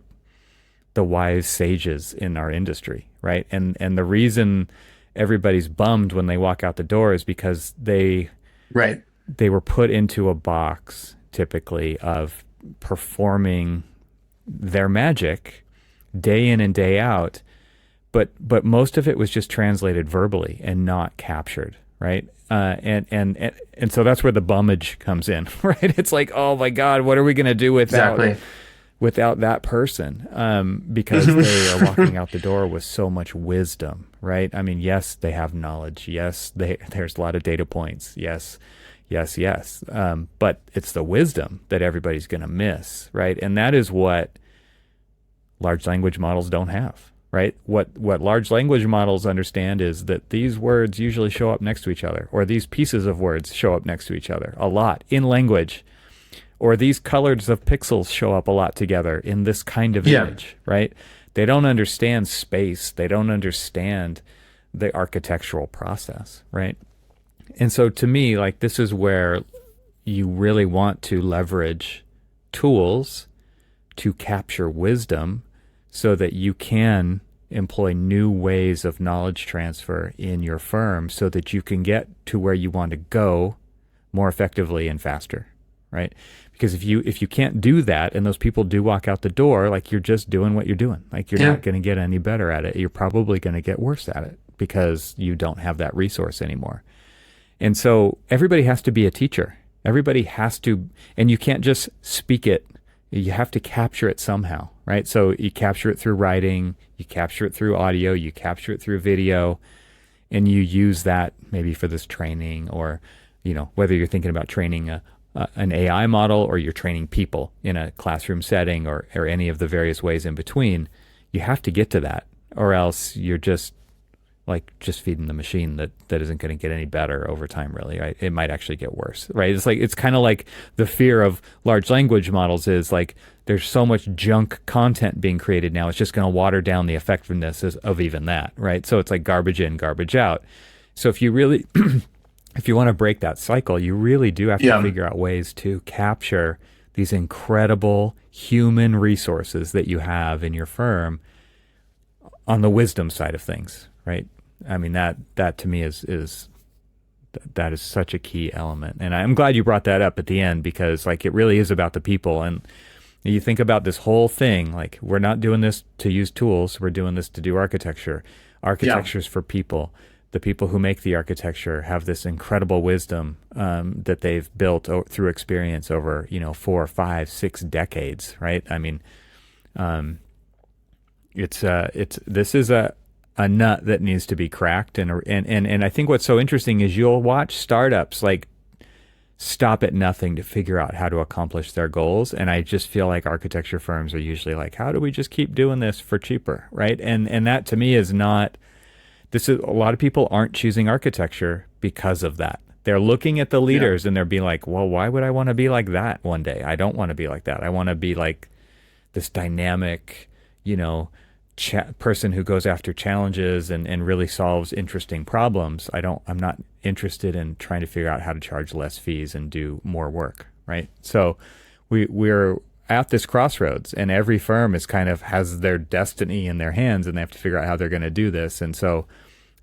wise sages in our industry, right? And the reason everybody's bummed when they walk out the door is because they were put into a box typically of performing their magic day in and day out, but most of it was just translated verbally and not captured, right? And so that's where the bummage comes in, right? It's like, oh my God, what are we going to do without that person? Because they are walking out the door with so much wisdom, right? I mean, yes, they have knowledge. Yes, there's a lot of data points. Yes, yes, yes. But it's the wisdom that everybody's going to miss, right? And that is what large language models don't have, right? What large language models understand is that these words usually show up next to each other, or these pieces of words show up next to each other a lot in language, or these colors of pixels show up a lot together in this kind of Yeah. image, right? They don't understand space. They don't understand the architectural process, right? And so to me, like this is where you really want to leverage tools to capture wisdom so that you can employ new ways of knowledge transfer in your firm so that you can get to where you want to go more effectively and faster, right? Because if you can't do that and those people do walk out the door, like you're just doing what you're doing. Like you're Yeah. not going to get any better at it. You're probably going to get worse at it because you don't have that resource anymore. And so everybody has to be a teacher. Everybody has to, and you can't just speak it. You have to capture it somehow, right? So you capture it through writing, you capture it through audio, you capture it through video, and you use that maybe for this training or, whether you're thinking about training an AI model or you're training people in a classroom setting or any of the various ways in between, you have to get to that, or else you're just feeding the machine that isn't going to get any better over time, really, right? It might actually get worse, right? It's kind of like the fear of large language models is like there's so much junk content being created now, it's just going to water down the effectiveness of even that, right? So it's like garbage in, garbage out. So if you really, if you want to break that cycle, you really do have to figure out ways to capture these incredible human resources that you have in your firm on the wisdom side of things, right? I mean, that to me is such a key element. And I'm glad you brought that up at the end because like it really is about the people. And you think about this whole thing, like we're not doing this to use tools. We're doing this to do architecture. Architecture's for people. The people who make the architecture have this incredible wisdom that they've built through experience over, 4, 5, 6 decades, right? I mean, this is a nut that needs to be cracked. And I think what's so interesting is you'll watch startups like stop at nothing to figure out how to accomplish their goals. And I just feel like architecture firms are usually like, how do we just keep doing this for cheaper, right? And that to me is not, a lot of people aren't choosing architecture because of that. They're looking at the leaders and they're being like, well, why would I want to be like that one day? I don't want to be like that. I want to be like this dynamic, person who goes after challenges and really solves interesting problems. I'm not interested in trying to figure out how to charge less fees and do more work, right? So we're at this crossroads and every firm is kind of has their destiny in their hands and they have to figure out how they're going to do this. And so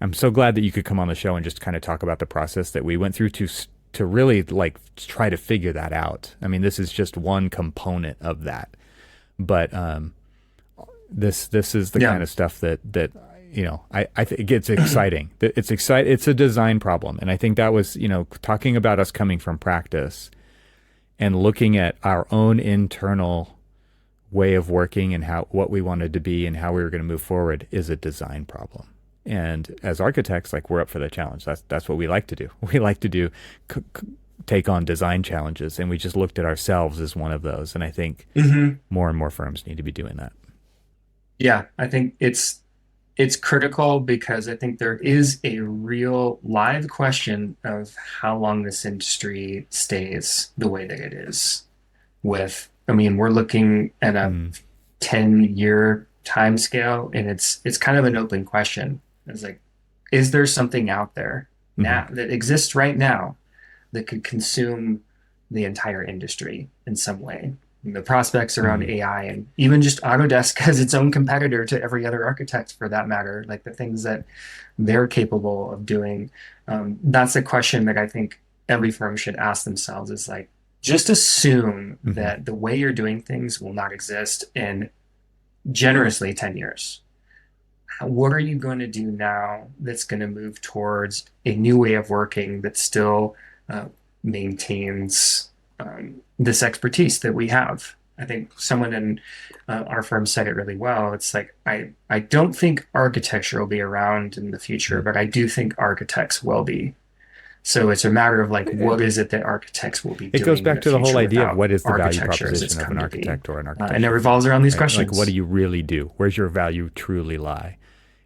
I'm so glad that you could come on the show and just kind of talk about the process that we went through to really like try to figure that out. I mean, this is just one component of that, but this is the kind of stuff that I think it gets exciting. It's a design problem, and I think that was talking about us coming from practice and looking at our own internal way of working and what we wanted to be and how we were going to move forward is a design problem. And as architects, like we're up for the challenge. That's what we like to do. We like to take on design challenges, and we just looked at ourselves as one of those. And I think more and more firms need to be doing that. Yeah, I think it's critical because I think there is a real live question of how long this industry stays the way that it is. I mean, we're looking at a 10-year time scale, and it's kind of an open question. It's like, is there something out there now that exists right now that could consume the entire industry in some way? The prospects around AI and even just Autodesk as its own competitor to every other architect for that matter, like the things that they're capable of doing. That's a question that I think every firm should ask themselves is like, just assume that the way you're doing things will not exist in generously 10 years. What are you going to do now that's going to move towards a new way of working that still maintains this expertise that we have? I think someone in our firm said it really well. It's like, I don't think architecture will be around in the future, but I do think architects will be. So it's a matter of like, what is it that architects will be It goes doing in back the to the whole future idea of without what is the value architecture as it's proposition of come an to be. architect or an And it architecture, revolves around these right? questions. Like, what do you really do? Where's your value truly lie?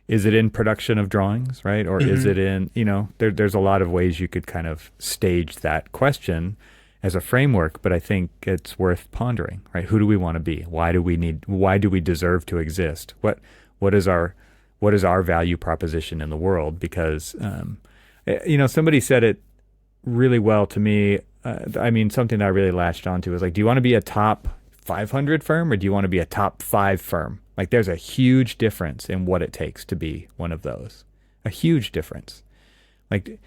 Is it in production of drawings, right? Or is it in, there's a lot of ways you could kind of stage that question as a framework, but I think it's worth pondering, right? Who do we want to be? Why do we deserve to exist? What is our value proposition in the world? Because, somebody said it really well to me. Something that I really latched onto is like, do you want to be a top 500 firm or do you want to be a top 5 firm? Like there's a huge difference in what it takes to be one of those. A huge difference. Like,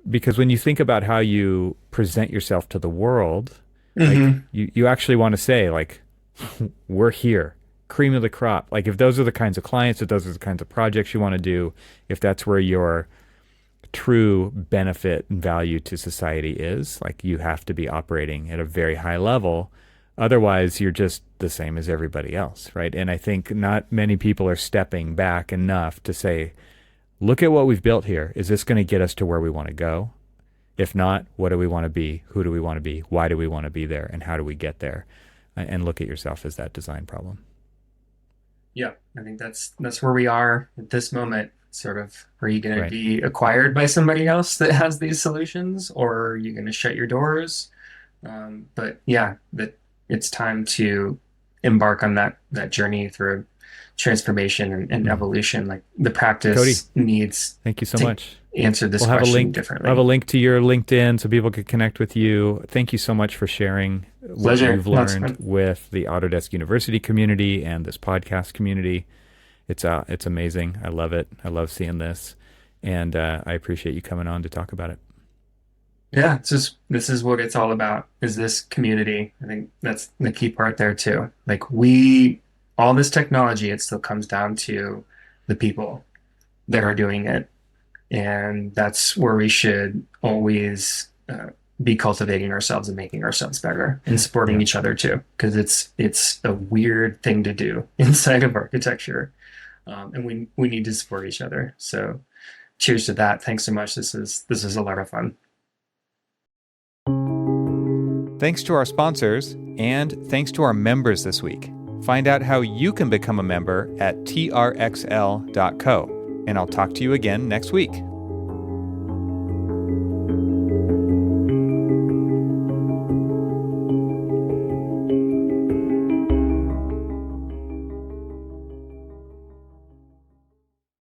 because when you think about how you present yourself to the world, like you actually want to say like, we're here, cream of the crop. Like if those are the kinds of clients, if those are the kinds of projects you want to do, if that's where your true benefit and value to society is, like you have to be operating at a very high level. Otherwise, you're just the same as everybody else, right? And I think not many people are stepping back enough to say, look at what we've built here. Is this going to get us to where we want to go? If not, what do we want to be? Who do we want to be? Why do we want to be there? And how do we get there? And look at yourself as that design problem. Yeah, I think that's where we are at this moment. Sort of, are you going Right. to be acquired by somebody else that has these solutions, or are you going to shut your doors? But yeah, that it's time to embark on that journey through transformation and evolution. Like the practice Cody, needs thank you so to much. answer this We'll have a question link. differently. We'll have a link to your LinkedIn so people can connect with you. Thank you so much for sharing what Pleasure. you've That's learned fun. with the Autodesk University community and this podcast community. It's amazing. I love it. I love seeing this, and I appreciate you coming on to talk about it. Yeah, this is what it's all about, is this community. I think that's the key part there too. Like all this technology, it still comes down to the people that are doing it. And that's where we should always be cultivating ourselves and making ourselves better and supporting Yeah. each other too, because it's a weird thing to do inside of architecture. And we need to support each other. So cheers to that. Thanks so much. This is a lot of fun. Thanks to our sponsors, and thanks to our members this week. Find out how you can become a member at trxl.co, and I'll talk to you again next week.